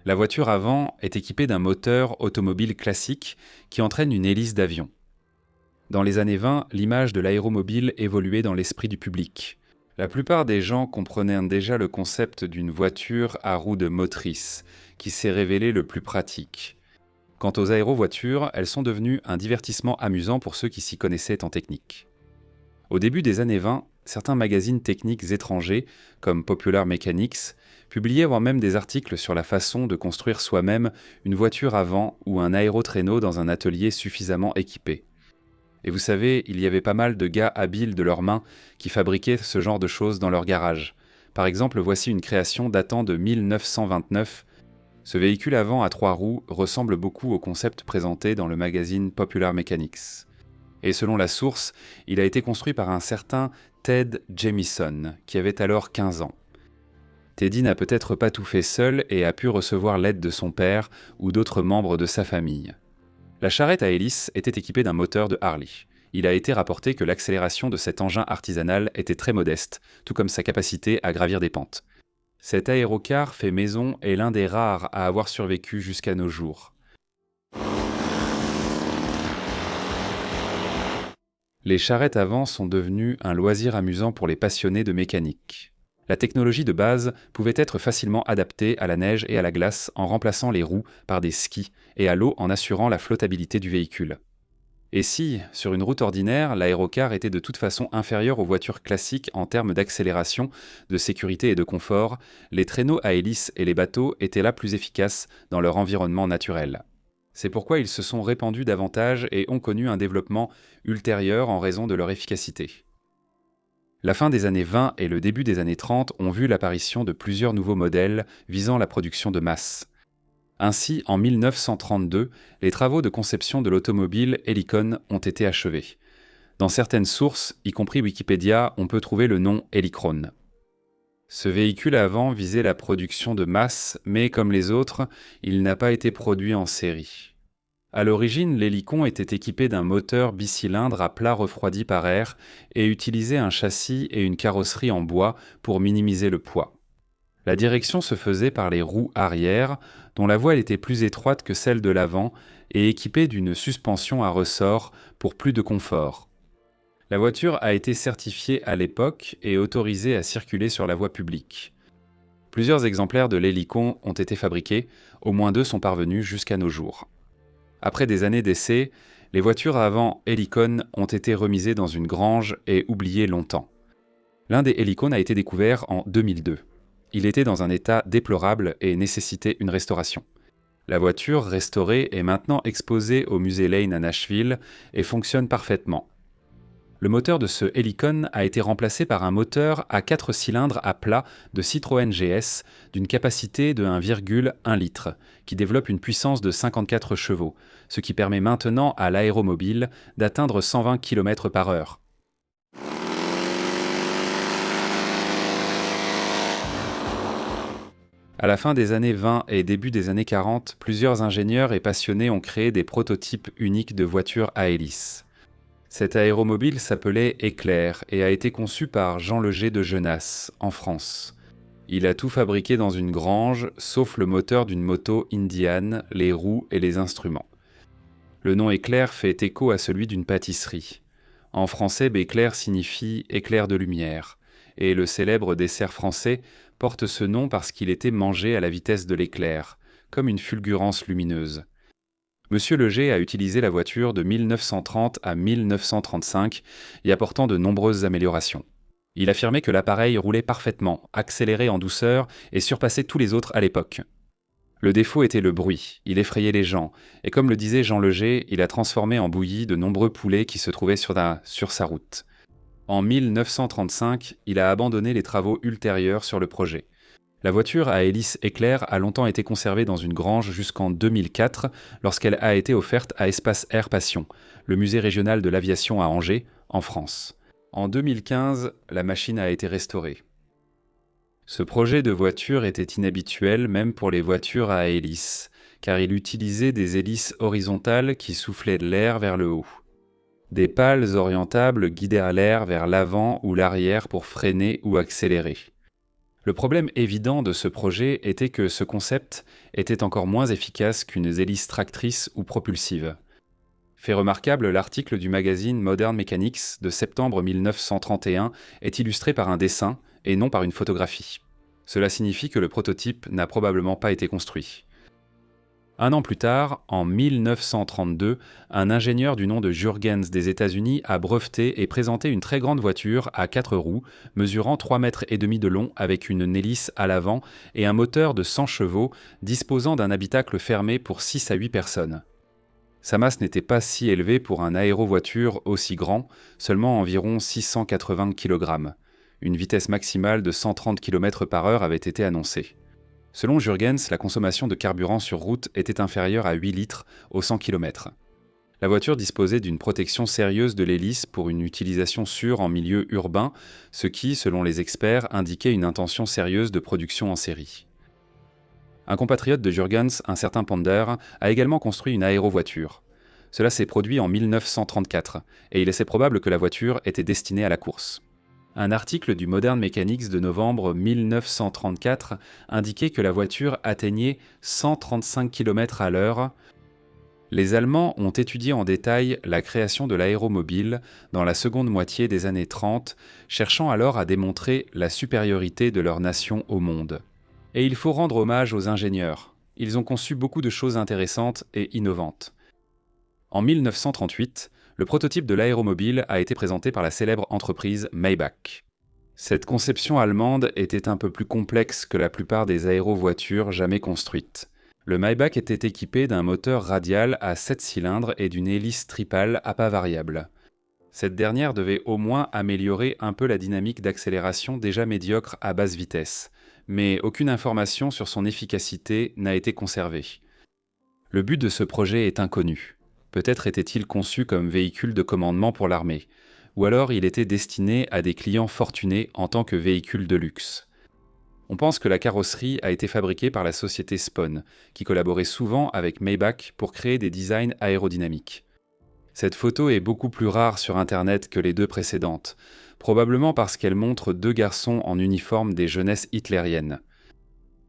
La voiture avant est équipée d'un moteur automobile classique qui entraîne une hélice d'avion. Dans les années 20, l'image de l'aéromobile évoluait dans l'esprit du public. La plupart des gens comprenaient déjà le concept d'une voiture à roues de motrice, qui s'est révélé le plus pratique. Quant aux aérovoitures, elles sont devenues un divertissement amusant pour ceux qui s'y connaissaient en technique. Au début des années 20, certains magazines techniques étrangers, comme Popular Mechanics, publiaient voire même des articles sur la façon de construire soi-même une voiture avant ou un aérotraîneau dans un atelier suffisamment équipé. Et vous savez, il y avait pas mal de gars habiles de leurs mains qui fabriquaient ce genre de choses dans leur garage. Par exemple, voici une création datant de 1929. Ce véhicule avant à 3 roues ressemble beaucoup au concept présenté dans le magazine Popular Mechanics. Et selon la source, il a été construit par un certain Ted Jamison, qui avait alors 15 ans. Teddy n'a peut-être pas tout fait seul et a pu recevoir l'aide de son père ou d'autres membres de sa famille. La charrette à hélice était équipée d'un moteur de Harley. Il a été rapporté que l'accélération de cet engin artisanal était très modeste, tout comme sa capacité à gravir des pentes. Cet aérocar fait maison est l'un des rares à avoir survécu jusqu'à nos jours. Les charrettes avant sont devenues un loisir amusant pour les passionnés de mécanique. La technologie de base pouvait être facilement adaptée à la neige et à la glace en remplaçant les roues par des skis et à l'eau en assurant la flottabilité du véhicule. Et si, sur une route ordinaire, l'aérocar était de toute façon inférieur aux voitures classiques en termes d'accélération, de sécurité et de confort, les traîneaux à hélice et les bateaux étaient là plus efficaces dans leur environnement naturel. C'est pourquoi ils se sont répandus davantage et ont connu un développement ultérieur en raison de leur efficacité. La fin des années 20 et le début des années 30 ont vu l'apparition de plusieurs nouveaux modèles visant la production de masse. Ainsi, en 1932, les travaux de conception de l'automobile Helicon ont été achevés. Dans certaines sources, y compris Wikipédia, on peut trouver le nom Helicron. Ce véhicule avant visait la production de masse, mais comme les autres, il n'a pas été produit en série. À l'origine, l'Helicon était équipé d'un moteur bicylindre à plat refroidi par air et utilisait un châssis et une carrosserie en bois pour minimiser le poids. La direction se faisait par les roues arrière, dont la voile était plus étroite que celle de l'avant et équipée d'une suspension à ressort pour plus de confort. La voiture a été certifiée à l'époque et autorisée à circuler sur la voie publique. Plusieurs exemplaires de l'Helicon ont été fabriqués, au moins 2 sont parvenus jusqu'à nos jours. Après des années d'essais, les voitures avant Helicon ont été remisées dans une grange et oubliées longtemps. L'un des Helicon a été découvert en 2002. Il était dans un état déplorable et nécessitait une restauration. La voiture restaurée est maintenant exposée au musée Lane à Nashville et fonctionne parfaitement. Le moteur de ce Helicon a été remplacé par un moteur à 4 cylindres à plat de Citroën GS d'une capacité de 1,1 litre, qui développe une puissance de 54 chevaux, ce qui permet maintenant à l'aéromobile d'atteindre 120 km/h. À la fin des années 20 et début des années 40, plusieurs ingénieurs et passionnés ont créé des prototypes uniques de voitures à hélice. Cet aéromobile s'appelait Éclair et a été conçu par Jean Leger de Genasse, en France. Il a tout fabriqué dans une grange, sauf le moteur d'une moto Indian, les roues et les instruments. Le nom Éclair fait écho à celui d'une pâtisserie. En français, Béclair signifie éclair de lumière, et le célèbre dessert français porte ce nom parce qu'il était mangé à la vitesse de l'éclair, comme une fulgurance lumineuse. Monsieur Leger a utilisé la voiture de 1930 à 1935, y apportant de nombreuses améliorations. Il affirmait que l'appareil roulait parfaitement, accélérait en douceur et surpassait tous les autres à l'époque. Le défaut était le bruit, il effrayait les gens, et comme le disait Jean Leger, il a transformé en bouillie de nombreux poulets qui se trouvaient sur sa route. En 1935, il a abandonné les travaux ultérieurs sur le projet. La voiture à hélice Éclair a longtemps été conservée dans une grange jusqu'en 2004, lorsqu'elle a été offerte à Espace Air Passion, le musée régional de l'aviation à Angers, en France. En 2015, la machine a été restaurée. Ce projet de voiture était inhabituel même pour les voitures à hélice, car il utilisait des hélices horizontales qui soufflaient de l'air vers le haut. Des pales orientables guidaient l'air vers l'avant ou l'arrière pour freiner ou accélérer. Le problème évident de ce projet était que ce concept était encore moins efficace qu'une hélice tractrice ou propulsive. Fait remarquable, l'article du magazine Modern Mechanics de septembre 1931 est illustré par un dessin et non par une photographie. Cela signifie que le prototype n'a probablement pas été construit. Un an plus tard, en 1932, un ingénieur du nom de Jurgens des États-Unis a breveté et présenté une très grande voiture à 4 roues, mesurant 3,5 mètres de long avec une hélice à l'avant et un moteur de 100 chevaux disposant d'un habitacle fermé pour 6 à 8 personnes. Sa masse n'était pas si élevée pour un aérovoiture aussi grand, seulement environ 680 kg. Une vitesse maximale de 130 km/h avait été annoncée. Selon Jurgens, la consommation de carburant sur route était inférieure à 8 litres au 100 km. La voiture disposait d'une protection sérieuse de l'hélice pour une utilisation sûre en milieu urbain, ce qui, selon les experts, indiquait une intention sérieuse de production en série. Un compatriote de Jurgens, un certain Ponder, a également construit une aérovoiture. Cela s'est produit en 1934, et il est assez probable que la voiture était destinée à la course. Un article du Modern Mechanics de novembre 1934 indiquait que la voiture atteignait 135 km à l'heure. Les Allemands ont étudié en détail la création de l'aéromobile dans la seconde moitié des années 30, cherchant alors à démontrer la supériorité de leur nation au monde. Et il faut rendre hommage aux ingénieurs. Ils ont conçu beaucoup de choses intéressantes et innovantes. En 1938, le prototype de l'aéromobile a été présenté par la célèbre entreprise Maybach. Cette conception allemande était un peu plus complexe que la plupart des aérovoitures jamais construites. Le Maybach était équipé d'un moteur radial à 7 cylindres et d'une hélice tripale à pas variable. Cette dernière devait au moins améliorer un peu la dynamique d'accélération déjà médiocre à basse vitesse, mais aucune information sur son efficacité n'a été conservée. Le but de ce projet est inconnu. Peut-être était-il conçu comme véhicule de commandement pour l'armée, ou alors il était destiné à des clients fortunés en tant que véhicule de luxe. On pense que la carrosserie a été fabriquée par la société Spon, qui collaborait souvent avec Maybach pour créer des designs aérodynamiques. Cette photo est beaucoup plus rare sur Internet que les deux précédentes, probablement parce qu'elle montre deux garçons en uniforme des jeunesses hitlériennes.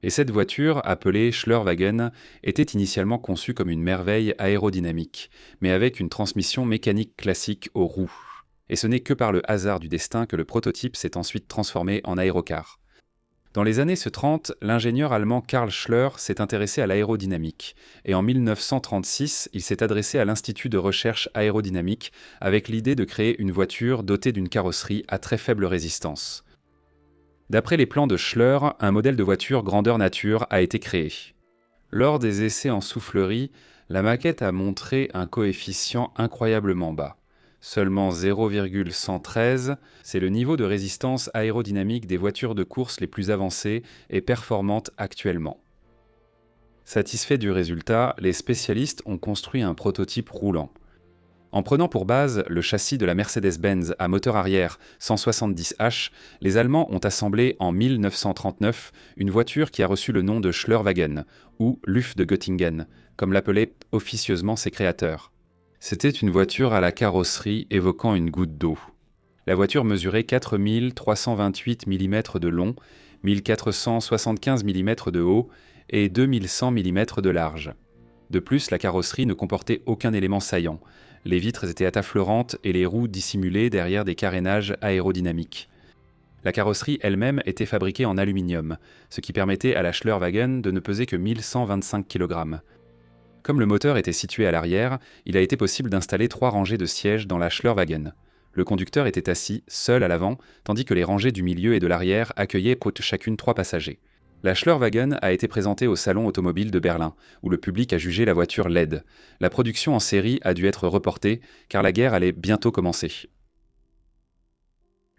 Et cette voiture, appelée Schlörwagen, était initialement conçue comme une merveille aérodynamique, mais avec une transmission mécanique classique aux roues. Et ce n'est que par le hasard du destin que le prototype s'est ensuite transformé en aérocar. Dans les années 30, l'ingénieur allemand Karl Schleur s'est intéressé à l'aérodynamique, et en 1936, il s'est adressé à l'Institut de recherche aérodynamique avec l'idée de créer une voiture dotée d'une carrosserie à très faible résistance. D'après les plans de Schleur, un modèle de voiture grandeur nature a été créé. Lors des essais en soufflerie, la maquette a montré un coefficient incroyablement bas. Seulement 0,113, c'est le niveau de résistance aérodynamique des voitures de course les plus avancées et performantes actuellement. Satisfaits du résultat, les spécialistes ont construit un prototype roulant. En prenant pour base le châssis de la Mercedes-Benz à moteur arrière 170H, les Allemands ont assemblé en 1939 une voiture qui a reçu le nom de Schlörwagen, ou Luft de Göttingen, comme l'appelaient officieusement ses créateurs. C'était une voiture à la carrosserie évoquant une goutte d'eau. La voiture mesurait 4328 mm de long, 1475 mm de haut et 2100 mm de large. De plus, la carrosserie ne comportait aucun élément saillant. Les vitres étaient attafleurantes et les roues dissimulées derrière des carénages aérodynamiques. La carrosserie elle-même était fabriquée en aluminium, ce qui permettait à la Schlörwagen de ne peser que 1125 kg. Comme le moteur était situé à l'arrière, il a été possible d'installer 3 rangées de sièges dans la Schlörwagen. Le conducteur était assis, seul à l'avant, tandis que les rangées du milieu et de l'arrière accueillaient chacune 3 passagers. La Schlörwagen a été présentée au Salon automobile de Berlin, où le public a jugé la voiture laide. La production en série a dû être reportée, car la guerre allait bientôt commencer.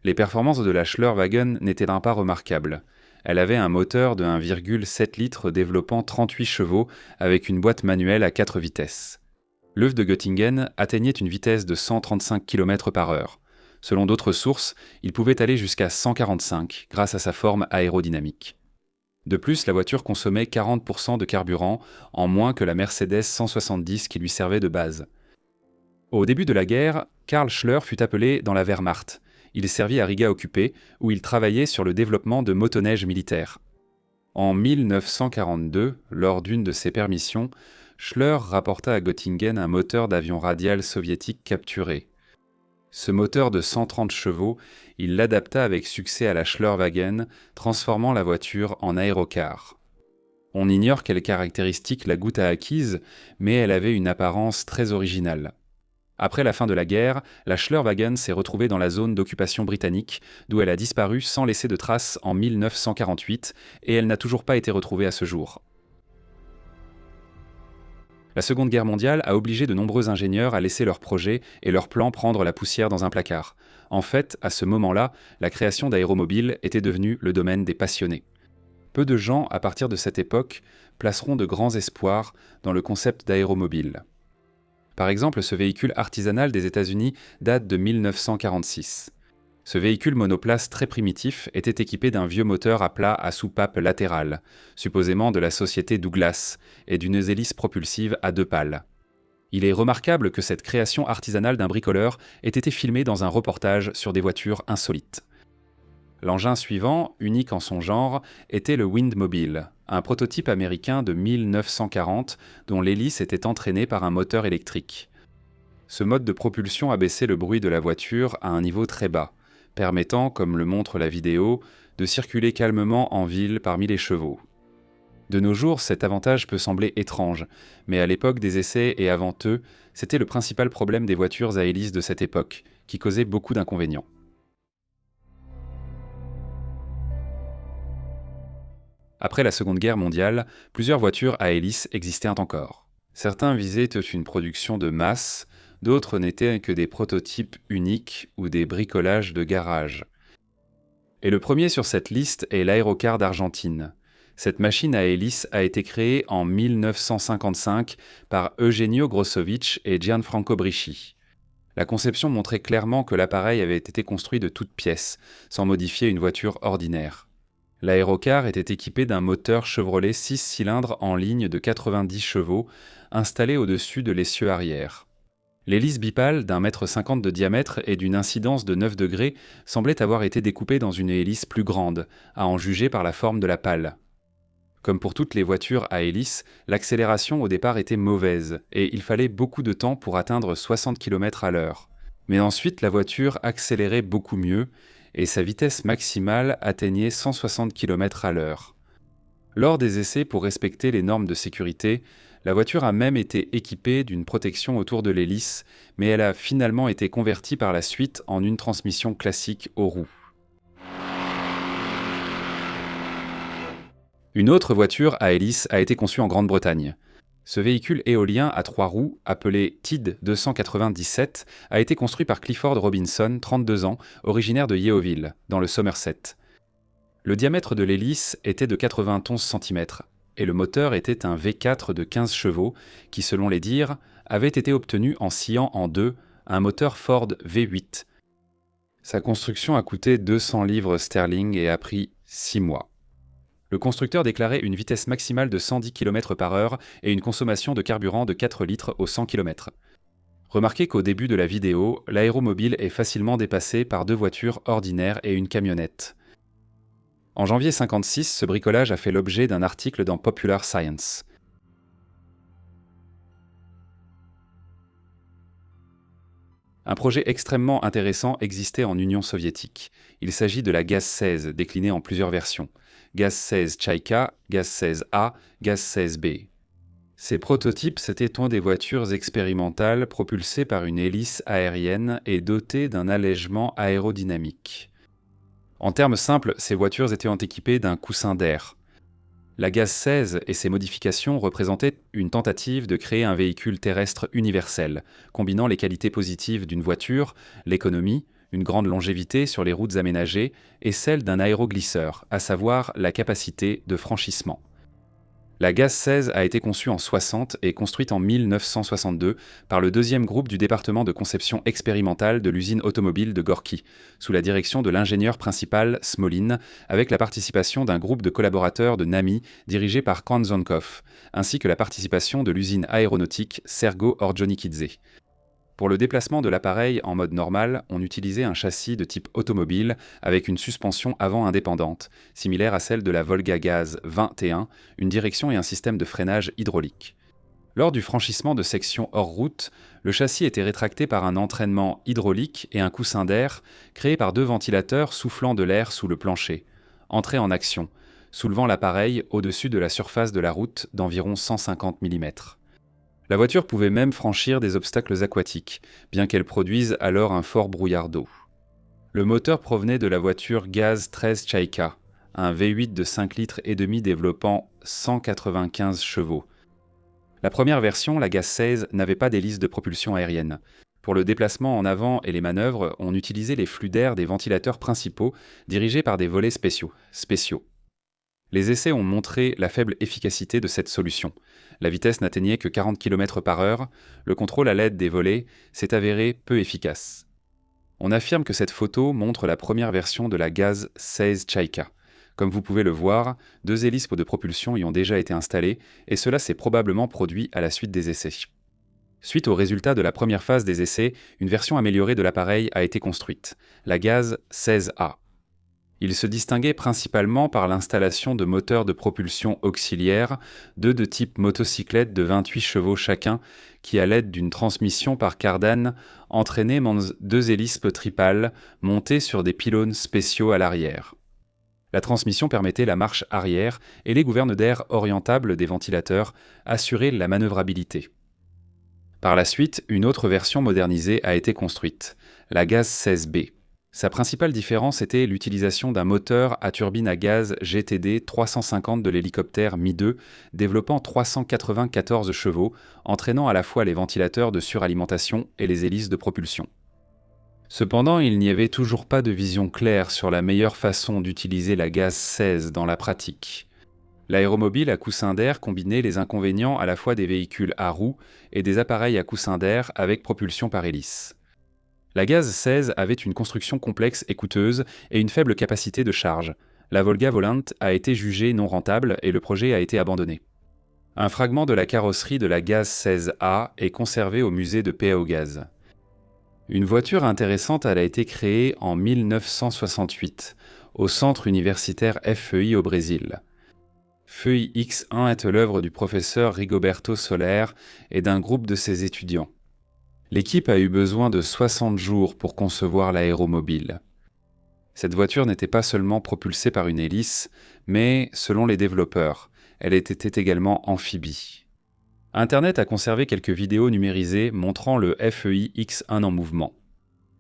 Les performances de la Schlörwagen n'étaient pas remarquables. Elle avait un moteur de 1,7 litres développant 38 chevaux avec une boîte manuelle à 4 vitesses. Luft de Göttingen atteignait une vitesse de 135 km/h. Selon d'autres sources, il pouvait aller jusqu'à 145 grâce à sa forme aérodynamique. De plus, la voiture consommait 40% de carburant, en moins que la Mercedes 170 qui lui servait de base. Au début de la guerre, Karl Schleur fut appelé dans la Wehrmacht. Il servit à Riga occupée, où il travaillait sur le développement de motoneiges militaires. En 1942, lors d'une de ses permissions, Schleur rapporta à Göttingen un moteur d'avion radial soviétique capturé. Ce moteur de 130 chevaux, il l'adapta avec succès à la Schlörwagen, transformant la voiture en aérocar. On ignore quelles caractéristiques la goutte a acquises, mais elle avait une apparence très originale. Après la fin de la guerre, la Schlörwagen s'est retrouvée dans la zone d'occupation britannique, d'où elle a disparu sans laisser de traces en 1948, et elle n'a toujours pas été retrouvée à ce jour. La Seconde Guerre mondiale a obligé de nombreux ingénieurs à laisser leurs projets et leurs plans prendre la poussière dans un placard. En fait, à ce moment-là, la création d'aéromobiles était devenue le domaine des passionnés. Peu de gens, à partir de cette époque, placeront de grands espoirs dans le concept d'aéromobile. Par exemple, ce véhicule artisanal des États-Unis date de 1946. Ce véhicule monoplace très primitif était équipé d'un vieux moteur à plat à soupape latérale, supposément de la société Douglas, et d'une hélice propulsive à 2 pales. Il est remarquable que cette création artisanale d'un bricoleur ait été filmée dans un reportage sur des voitures insolites. L'engin suivant, unique en son genre, était le Windmobile, un prototype américain de 1940 dont l'hélice était entraînée par un moteur électrique. Ce mode de propulsion abaissait le bruit de la voiture à un niveau très bas, permettant, comme le montre la vidéo, de circuler calmement en ville parmi les chevaux. De nos jours, cet avantage peut sembler étrange, mais à l'époque des essais et avant eux, c'était le principal problème des voitures à hélice de cette époque, qui causait beaucoup d'inconvénients. Après la Seconde Guerre mondiale, plusieurs voitures à hélice existaient encore. Certains visaient une production de masse, d'autres n'étaient que des prototypes uniques ou des bricolages de garage. Et le premier sur cette liste est l'aérocar d'Argentine. Cette machine à hélice a été créée en 1955 par Eugenio Grossovich et Gianfranco Brisci. La conception montrait clairement que l'appareil avait été construit de toutes pièces, sans modifier une voiture ordinaire. L'aérocar était équipé d'un moteur Chevrolet 6 cylindres en ligne de 90 chevaux, installé au-dessus de l'essieu arrière. L'hélice bipale d'1,50 m de diamètre et d'une incidence de 9 degrés semblait avoir été découpée dans une hélice plus grande, à en juger par la forme de la pale. Comme pour toutes les voitures à hélice, l'accélération au départ était mauvaise et il fallait beaucoup de temps pour atteindre 60 km/h. Mais ensuite, la voiture accélérait beaucoup mieux et sa vitesse maximale atteignait 160 km/h. Lors des essais pour respecter les normes de sécurité, la voiture a même été équipée d'une protection autour de l'hélice, mais elle a finalement été convertie par la suite en une transmission classique aux roues. Une autre voiture à hélice a été conçue en Grande-Bretagne. Ce véhicule éolien à 3 roues, appelé TID 297, a été construit par Clifford Robinson, 32 ans, originaire de Yeovil, dans le Somerset. Le diamètre de l'hélice était de 91 cm. et le moteur était un V4 de 15 chevaux qui, selon les dires, avait été obtenu en sciant en deux un moteur Ford V8. Sa construction a coûté 200 livres sterling et a pris 6 mois. Le constructeur déclarait une vitesse maximale de 110 km/h et une consommation de carburant de 4 litres au 100 km. Remarquez qu'au début de la vidéo, l'aéromobile est facilement dépassé par 2 voitures ordinaires et une camionnette. En janvier 1956, ce bricolage a fait l'objet d'un article dans Popular Science. Un projet extrêmement intéressant existait en Union soviétique. Il s'agit de la Gaz-16, déclinée en plusieurs versions. Gaz-16 Chaika, Gaz-16A, Gaz-16B. Ces prototypes, c'étaient des voitures expérimentales propulsées par une hélice aérienne et dotées d'un allègement aérodynamique. En termes simples, ces voitures étaient équipées d'un coussin d'air. La Gaz-16 et ses modifications représentaient une tentative de créer un véhicule terrestre universel, combinant les qualités positives d'une voiture, l'économie, une grande longévité sur les routes aménagées et celle d'un aéroglisseur, à savoir la capacité de franchissement. La Gaz-16 a été conçue en 60 et construite en 1962 par le deuxième groupe du département de conception expérimentale de l'usine automobile de Gorky, sous la direction de l'ingénieur principal Smolin, avec la participation d'un groupe de collaborateurs de NAMI dirigé par Khanzonkov, ainsi que la participation de l'usine aéronautique Sergo Orjonikidze. Pour le déplacement de l'appareil en mode normal, on utilisait un châssis de type automobile avec une suspension avant indépendante, similaire à celle de la Volga Gaz 21, une direction et un système de freinage hydraulique. Lors du franchissement de sections hors route, le châssis était rétracté par un entraînement hydraulique et un coussin d'air créé par 2 ventilateurs soufflant de l'air sous le plancher, entrés en action, soulevant l'appareil au-dessus de la surface de la route d'environ 150 mm. La voiture pouvait même franchir des obstacles aquatiques, bien qu'elle produise alors un fort brouillard d'eau. Le moteur provenait de la voiture Gaz-13 Chaika, un V8 de 5 litres et demi développant 195 chevaux. La première version, la Gaz-16, n'avait pas d'hélice de propulsion aérienne. Pour le déplacement en avant et les manœuvres, on utilisait les flux d'air des ventilateurs principaux, dirigés par des volets spéciaux. Les essais ont montré la faible efficacité de cette solution. La vitesse n'atteignait que 40 km/h, le contrôle à l'aide des volets s'est avéré peu efficace. On affirme que cette photo montre la première version de la Gaz-16 Chaika. Comme vous pouvez le voir, 2 hélices de propulsion y ont déjà été installées, et cela s'est probablement produit à la suite des essais. Suite aux résultats de la première phase des essais, une version améliorée de l'appareil a été construite, la Gaz-16A. Il se distinguait principalement par l'installation de moteurs de propulsion auxiliaires, 2 de type motocyclette de 28 chevaux chacun, qui à l'aide d'une transmission par cardan entraînaient 2 hélices tripales montées sur des pylônes spéciaux à l'arrière. La transmission permettait la marche arrière et les gouvernes d'air orientables des ventilateurs assuraient la manœuvrabilité. Par la suite, une autre version modernisée a été construite, la Gaz-16B. Sa principale différence était l'utilisation d'un moteur à turbine à gaz GTD 350 de l'hélicoptère Mi-2, développant 394 chevaux, entraînant à la fois les ventilateurs de suralimentation et les hélices de propulsion. Cependant, il n'y avait toujours pas de vision claire sur la meilleure façon d'utiliser la Gaz-16 dans la pratique. L'aéromobile à coussin d'air combinait les inconvénients à la fois des véhicules à roues et des appareils à coussin d'air avec propulsion par hélice. La Gaz-16 avait une construction complexe et coûteuse et une faible capacité de charge. La Volga Volant a été jugée non rentable et le projet a été abandonné. Un fragment de la carrosserie de la Gaz-16A est conservé au musée de Péaugaz. Une voiture intéressante a été créée en 1968 au centre universitaire FEI au Brésil. FEI X1 est l'œuvre du professeur Rigoberto Soler et d'un groupe de ses étudiants. L'équipe a eu besoin de 60 jours pour concevoir l'aéromobile. Cette voiture n'était pas seulement propulsée par une hélice, mais, selon les développeurs, elle était également amphibie. Internet a conservé quelques vidéos numérisées montrant le FEI X1 en mouvement.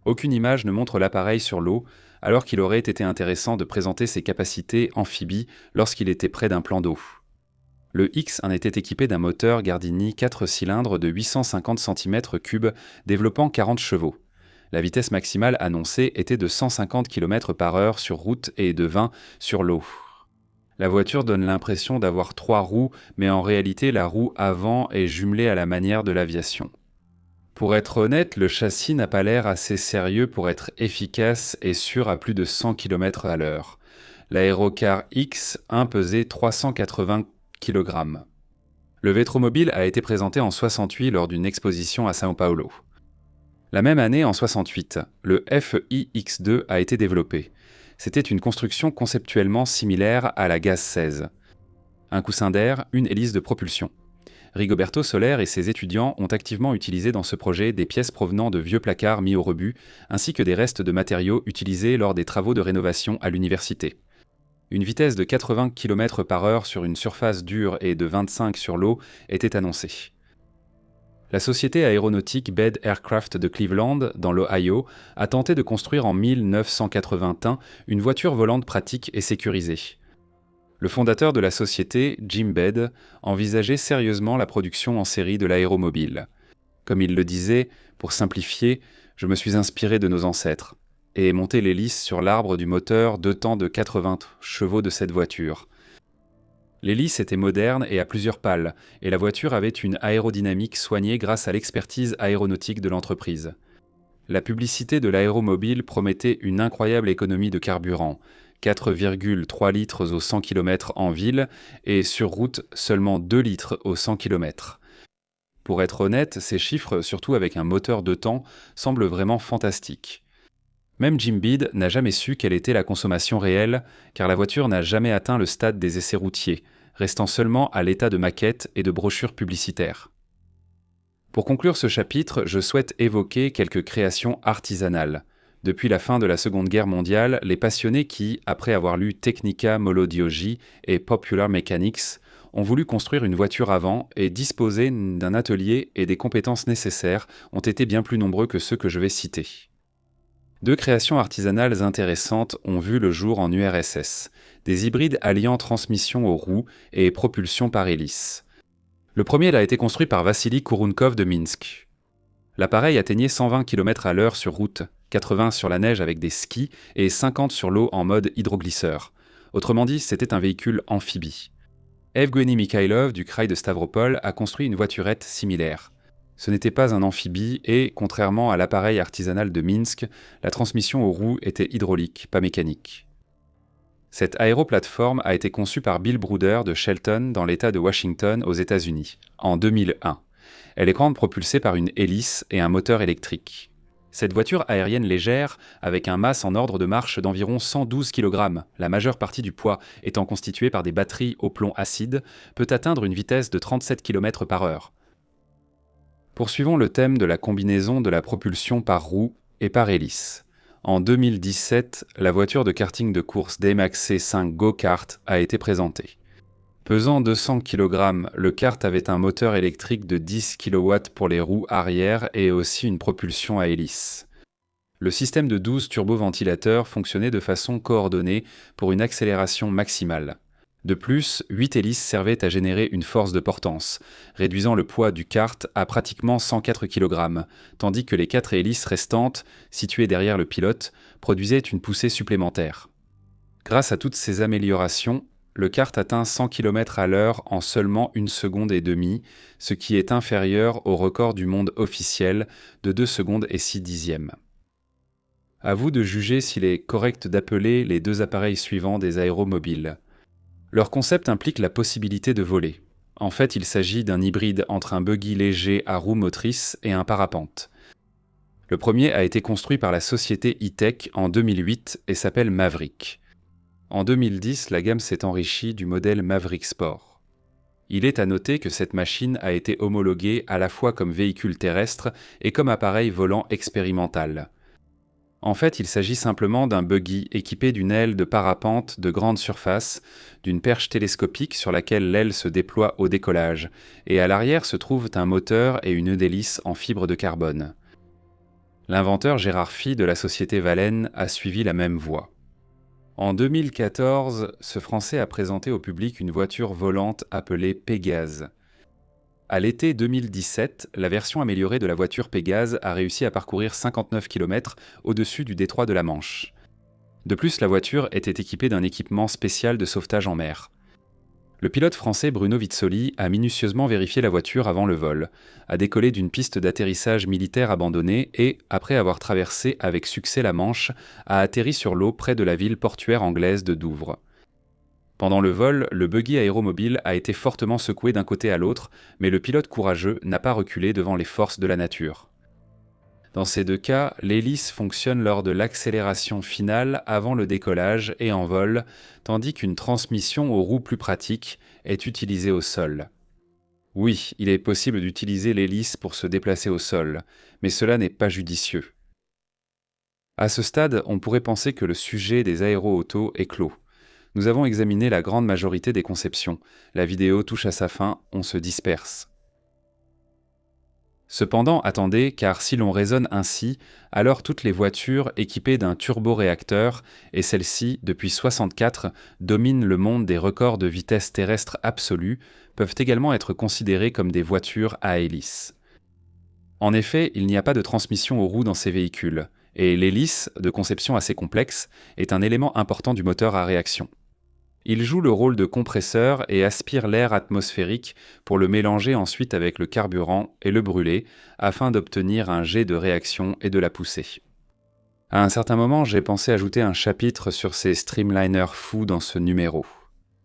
Aucune image ne montre l'appareil sur l'eau, alors qu'il aurait été intéressant de présenter ses capacités amphibies lorsqu'il était près d'un plan d'eau. Le X en était équipé d'un moteur Gardini 4 cylindres de 850 cm3 développant 40 chevaux. La vitesse maximale annoncée était de 150 km/h sur route et de 20 sur l'eau. La voiture donne l'impression d'avoir 3 roues, mais en réalité la roue avant est jumelée à la manière de l'aviation. Pour être honnête, le châssis n'a pas l'air assez sérieux pour être efficace et sûr à plus de 100 km/h. L'Aerocar X1 pesait 380 kg. Le Vétromobile a été présenté en 68 lors d'une exposition à São Paulo. La même année, en 68, le FI-X2 a été développé. C'était une construction conceptuellement similaire à la Gaz 16. Un coussin d'air, une hélice de propulsion. Rigoberto Soler et ses étudiants ont activement utilisé dans ce projet des pièces provenant de vieux placards mis au rebut, ainsi que des restes de matériaux utilisés lors des travaux de rénovation à l'université. Une vitesse de 80 km/h sur une surface dure et de 25 sur l'eau était annoncée. La société aéronautique Bell Aircraft de Cleveland, dans l'Ohio, a tenté de construire en 1981 une voiture volante pratique et sécurisée. Le fondateur de la société, Jim Bed, envisageait sérieusement la production en série de l'aéromobile. Comme il le disait, pour simplifier, je me suis inspiré de nos ancêtres et monté l'hélice sur l'arbre du moteur 2 temps de 80 chevaux de cette voiture. L'hélice était moderne et à plusieurs pales, et la voiture avait une aérodynamique soignée grâce à l'expertise aéronautique de l'entreprise. La publicité de l'aéromobile promettait une incroyable économie de carburant, 4,3 litres au 100 km en ville, et sur route seulement 2 litres au 100 km. Pour être honnête, ces chiffres, surtout avec un moteur 2 temps, semblent vraiment fantastiques. Même Jim Bede n'a jamais su quelle était la consommation réelle, car la voiture n'a jamais atteint le stade des essais routiers, restant seulement à l'état de maquette et de brochure publicitaire. Pour conclure ce chapitre, je souhaite évoquer quelques créations artisanales. Depuis la fin de la Seconde Guerre mondiale, les passionnés qui, après avoir lu Technica Molodioji et Popular Mechanics, ont voulu construire une voiture avant et disposer d'un atelier et des compétences nécessaires ont été bien plus nombreux que ceux que je vais citer. 2 créations artisanales intéressantes ont vu le jour en URSS, des hybrides alliant transmission aux roues et propulsion par hélice. Le premier a été construit par Vassili Kourounkov de Minsk. L'appareil atteignait 120 km/h sur route, 80 sur la neige avec des skis et 50 sur l'eau en mode hydroglisseur. Autrement dit, c'était un véhicule amphibie. Evgueni Mikhailov du Kraï de Stavropol a construit une voiturette similaire. Ce n'était pas un amphibie et, contrairement à l'appareil artisanal de Minsk, la transmission aux roues était hydraulique, pas mécanique. Cette aéroplateforme a été conçue par Bill Brooder de Shelton dans l'État de Washington aux États-Unis, en 2001. Elle est grande propulsée par une hélice et un moteur électrique. Cette voiture aérienne légère, avec un masse en ordre de marche d'environ 112 kg, la majeure partie du poids étant constituée par des batteries au plomb acide, peut atteindre une vitesse de 37 km/h. Poursuivons le thème de la combinaison de la propulsion par roue et par hélice. En 2017, la voiture de karting de course DMAX C5 Go-Kart a été présentée. Pesant 200 kg, le kart avait un moteur électrique de 10 kW pour les roues arrière et aussi une propulsion à hélice. Le système de 12 turboventilateurs fonctionnait de façon coordonnée pour une accélération maximale. De plus, 8 hélices servaient à générer une force de portance, réduisant le poids du kart à pratiquement 104 kg, tandis que les 4 hélices restantes, situées derrière le pilote, produisaient une poussée supplémentaire. Grâce à toutes ces améliorations, le kart atteint 100 km/h en seulement 1 seconde et demie, ce qui est inférieur au record du monde officiel de 2 secondes et 6 dixièmes. À vous de juger s'il est correct d'appeler les 2 appareils suivants des aéromobiles. Leur concept implique la possibilité de voler. En fait, il s'agit d'un hybride entre un buggy léger à roues motrices et un parapente. Le premier a été construit par la société E-Tech en 2008 et s'appelle Maverick. En 2010, la gamme s'est enrichie du modèle Maverick Sport. Il est à noter que cette machine a été homologuée à la fois comme véhicule terrestre et comme appareil volant expérimental. En fait, il s'agit simplement d'un buggy équipé d'une aile de parapente de grande surface, d'une perche télescopique sur laquelle l'aile se déploie au décollage, et à l'arrière se trouvent un moteur et une hélice en fibre de carbone. L'inventeur Gérard Phy de la société Valenne a suivi la même voie. En 2014, ce Français a présenté au public une voiture volante appelée Pégase. À l'été 2017, la version améliorée de la voiture Pégase a réussi à parcourir 59 km au-dessus du détroit de la Manche. De plus, la voiture était équipée d'un équipement spécial de sauvetage en mer. Le pilote français Bruno Vizzoli a minutieusement vérifié la voiture avant le vol, a décollé d'une piste d'atterrissage militaire abandonnée et, après avoir traversé avec succès la Manche, a atterri sur l'eau près de la ville portuaire anglaise de Douvres. Pendant le vol, le buggy aéromobile a été fortement secoué d'un côté à l'autre, mais le pilote courageux n'a pas reculé devant les forces de la nature. Dans ces deux cas, l'hélice fonctionne lors de l'accélération finale avant le décollage et en vol, tandis qu'une transmission aux roues plus pratique est utilisée au sol. Oui, il est possible d'utiliser l'hélice pour se déplacer au sol, mais cela n'est pas judicieux. À ce stade, on pourrait penser que le sujet des aéro-autos est clos. Nous avons examiné la grande majorité des conceptions. La vidéo touche à sa fin, on se disperse. Cependant, attendez, car si l'on raisonne ainsi, alors toutes les voitures équipées d'un turboréacteur, et celles-ci, depuis 1964, dominent le monde des records de vitesse terrestre absolue, peuvent également être considérées comme des voitures à hélice. En effet, il n'y a pas de transmission aux roues dans ces véhicules, et l'hélice, de conception assez complexe, est un élément important du moteur à réaction. Il joue le rôle de compresseur et aspire l'air atmosphérique pour le mélanger ensuite avec le carburant et le brûler afin d'obtenir un jet de réaction et de la pousser. À un certain moment, j'ai pensé ajouter un chapitre sur ces streamliners fous dans ce numéro.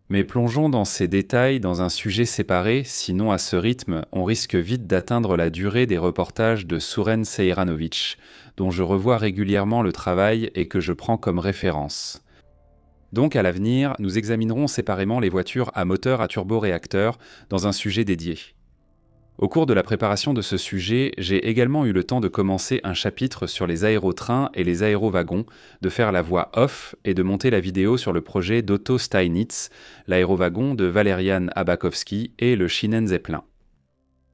Mais plongeons dans ces détails dans un sujet séparé, sinon à ce rythme, on risque vite d'atteindre la durée des reportages de Suren Sejranović, dont je revois régulièrement le travail et que je prends comme référence. Donc à l'avenir, nous examinerons séparément les voitures à moteur à turboréacteur dans un sujet dédié. Au cours de la préparation de ce sujet, j'ai également eu le temps de commencer un chapitre sur les aérotrains et les aérovagons, de faire la voix off et de monter la vidéo sur le projet d'Otto Steinitz, l'aérowagon de Valerian Abakovsky et le Schienen Zeppelin.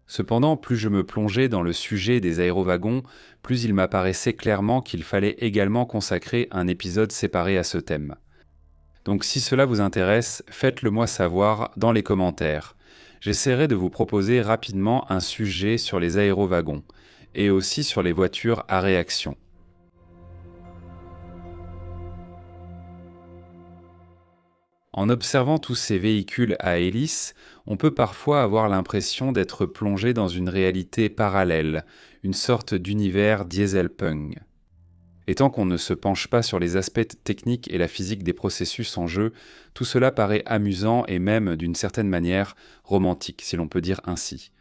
Cependant, plus je me plongeais dans le sujet des aérovagons, plus il m'apparaissait clairement qu'il fallait également consacrer un épisode séparé à ce thème. Donc si cela vous intéresse, faites-le moi savoir dans les commentaires. J'essaierai de vous proposer rapidement un sujet sur les aérovagons, et aussi sur les voitures à réaction. En observant tous ces véhicules à hélice, on peut parfois avoir l'impression d'être plongé dans une réalité parallèle, une sorte d'univers dieselpunk. Et tant qu'on ne se penche pas sur les aspects techniques et la physique des processus en jeu, tout cela paraît amusant et même, d'une certaine manière, romantique, si l'on peut dire ainsi.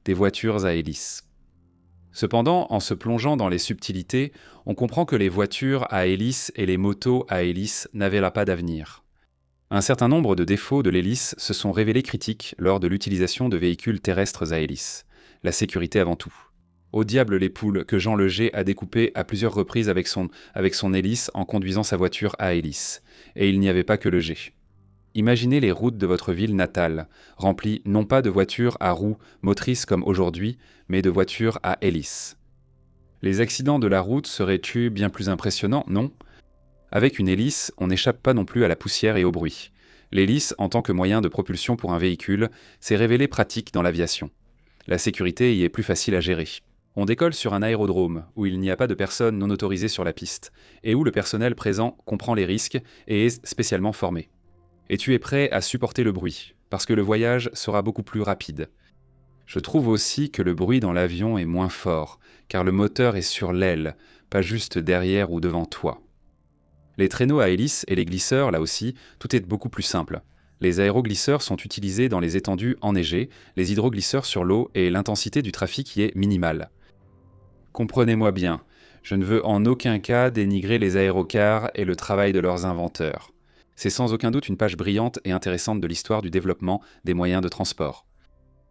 Des voitures à hélice. Cependant, en se plongeant dans les subtilités, on comprend que les voitures à hélice et les motos à hélice n'avaient là pas d'avenir. Un certain nombre de défauts de l'hélice se sont révélés critiques lors de l'utilisation de véhicules terrestres à hélice. La sécurité avant tout. Au diable les poules que Jean Leger a découpé à plusieurs reprises avec son hélice en conduisant sa voiture à hélice. Et il n'y avait pas que le G. Imaginez les routes de votre ville natale, remplies non pas de voitures à roues motrices comme aujourd'hui, mais de voitures à hélice. Les accidents de la route seraient-ils bien plus impressionnants, non ? Avec une hélice, on n'échappe pas non plus à la poussière et au bruit. L'hélice, en tant que moyen de propulsion pour un véhicule, s'est révélée pratique dans l'aviation. La sécurité y est plus facile à gérer. On décolle sur un aérodrome, où il n'y a pas de personnes non autorisées sur la piste, et où le personnel présent comprend les risques et est spécialement formé. Et tu es prêt à supporter le bruit, parce que le voyage sera beaucoup plus rapide. Je trouve aussi que le bruit dans l'avion est moins fort, car le moteur est sur l'aile, pas juste derrière ou devant toi. Les traîneaux à hélice et les glisseurs, là aussi, tout est beaucoup plus simple. Les aéroglisseurs sont utilisés dans les étendues enneigées, les hydroglisseurs sur l'eau et l'intensité du trafic y est minimale. Comprenez-moi bien, je ne veux en aucun cas dénigrer les aérocars et le travail de leurs inventeurs. C'est sans aucun doute une page brillante et intéressante de l'histoire du développement des moyens de transport.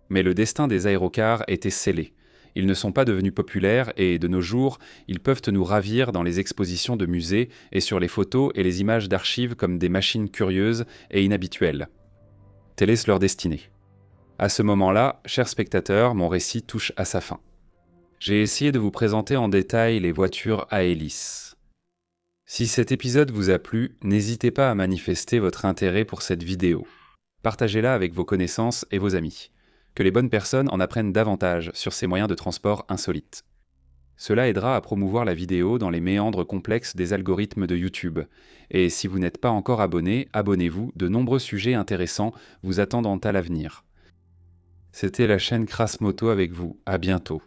Mais le destin des aérocars était scellé. Ils ne sont pas devenus populaires et, de nos jours, ils peuvent nous ravir dans les expositions de musées et sur les photos et les images d'archives comme des machines curieuses et inhabituelles. Telle est leur destinée. À ce moment-là, chers spectateurs, mon récit touche à sa fin. J'ai essayé de vous présenter en détail les voitures à hélice. Si cet épisode vous a plu, n'hésitez pas à manifester votre intérêt pour cette vidéo. Partagez-la avec vos connaissances et vos amis. Que les bonnes personnes en apprennent davantage sur ces moyens de transport insolites. Cela aidera à promouvoir la vidéo dans les méandres complexes des algorithmes de YouTube. Et si vous n'êtes pas encore abonné, abonnez-vous, de nombreux sujets intéressants vous attendent à l'avenir. C'était la chaîne Crass Moto avec vous, à bientôt.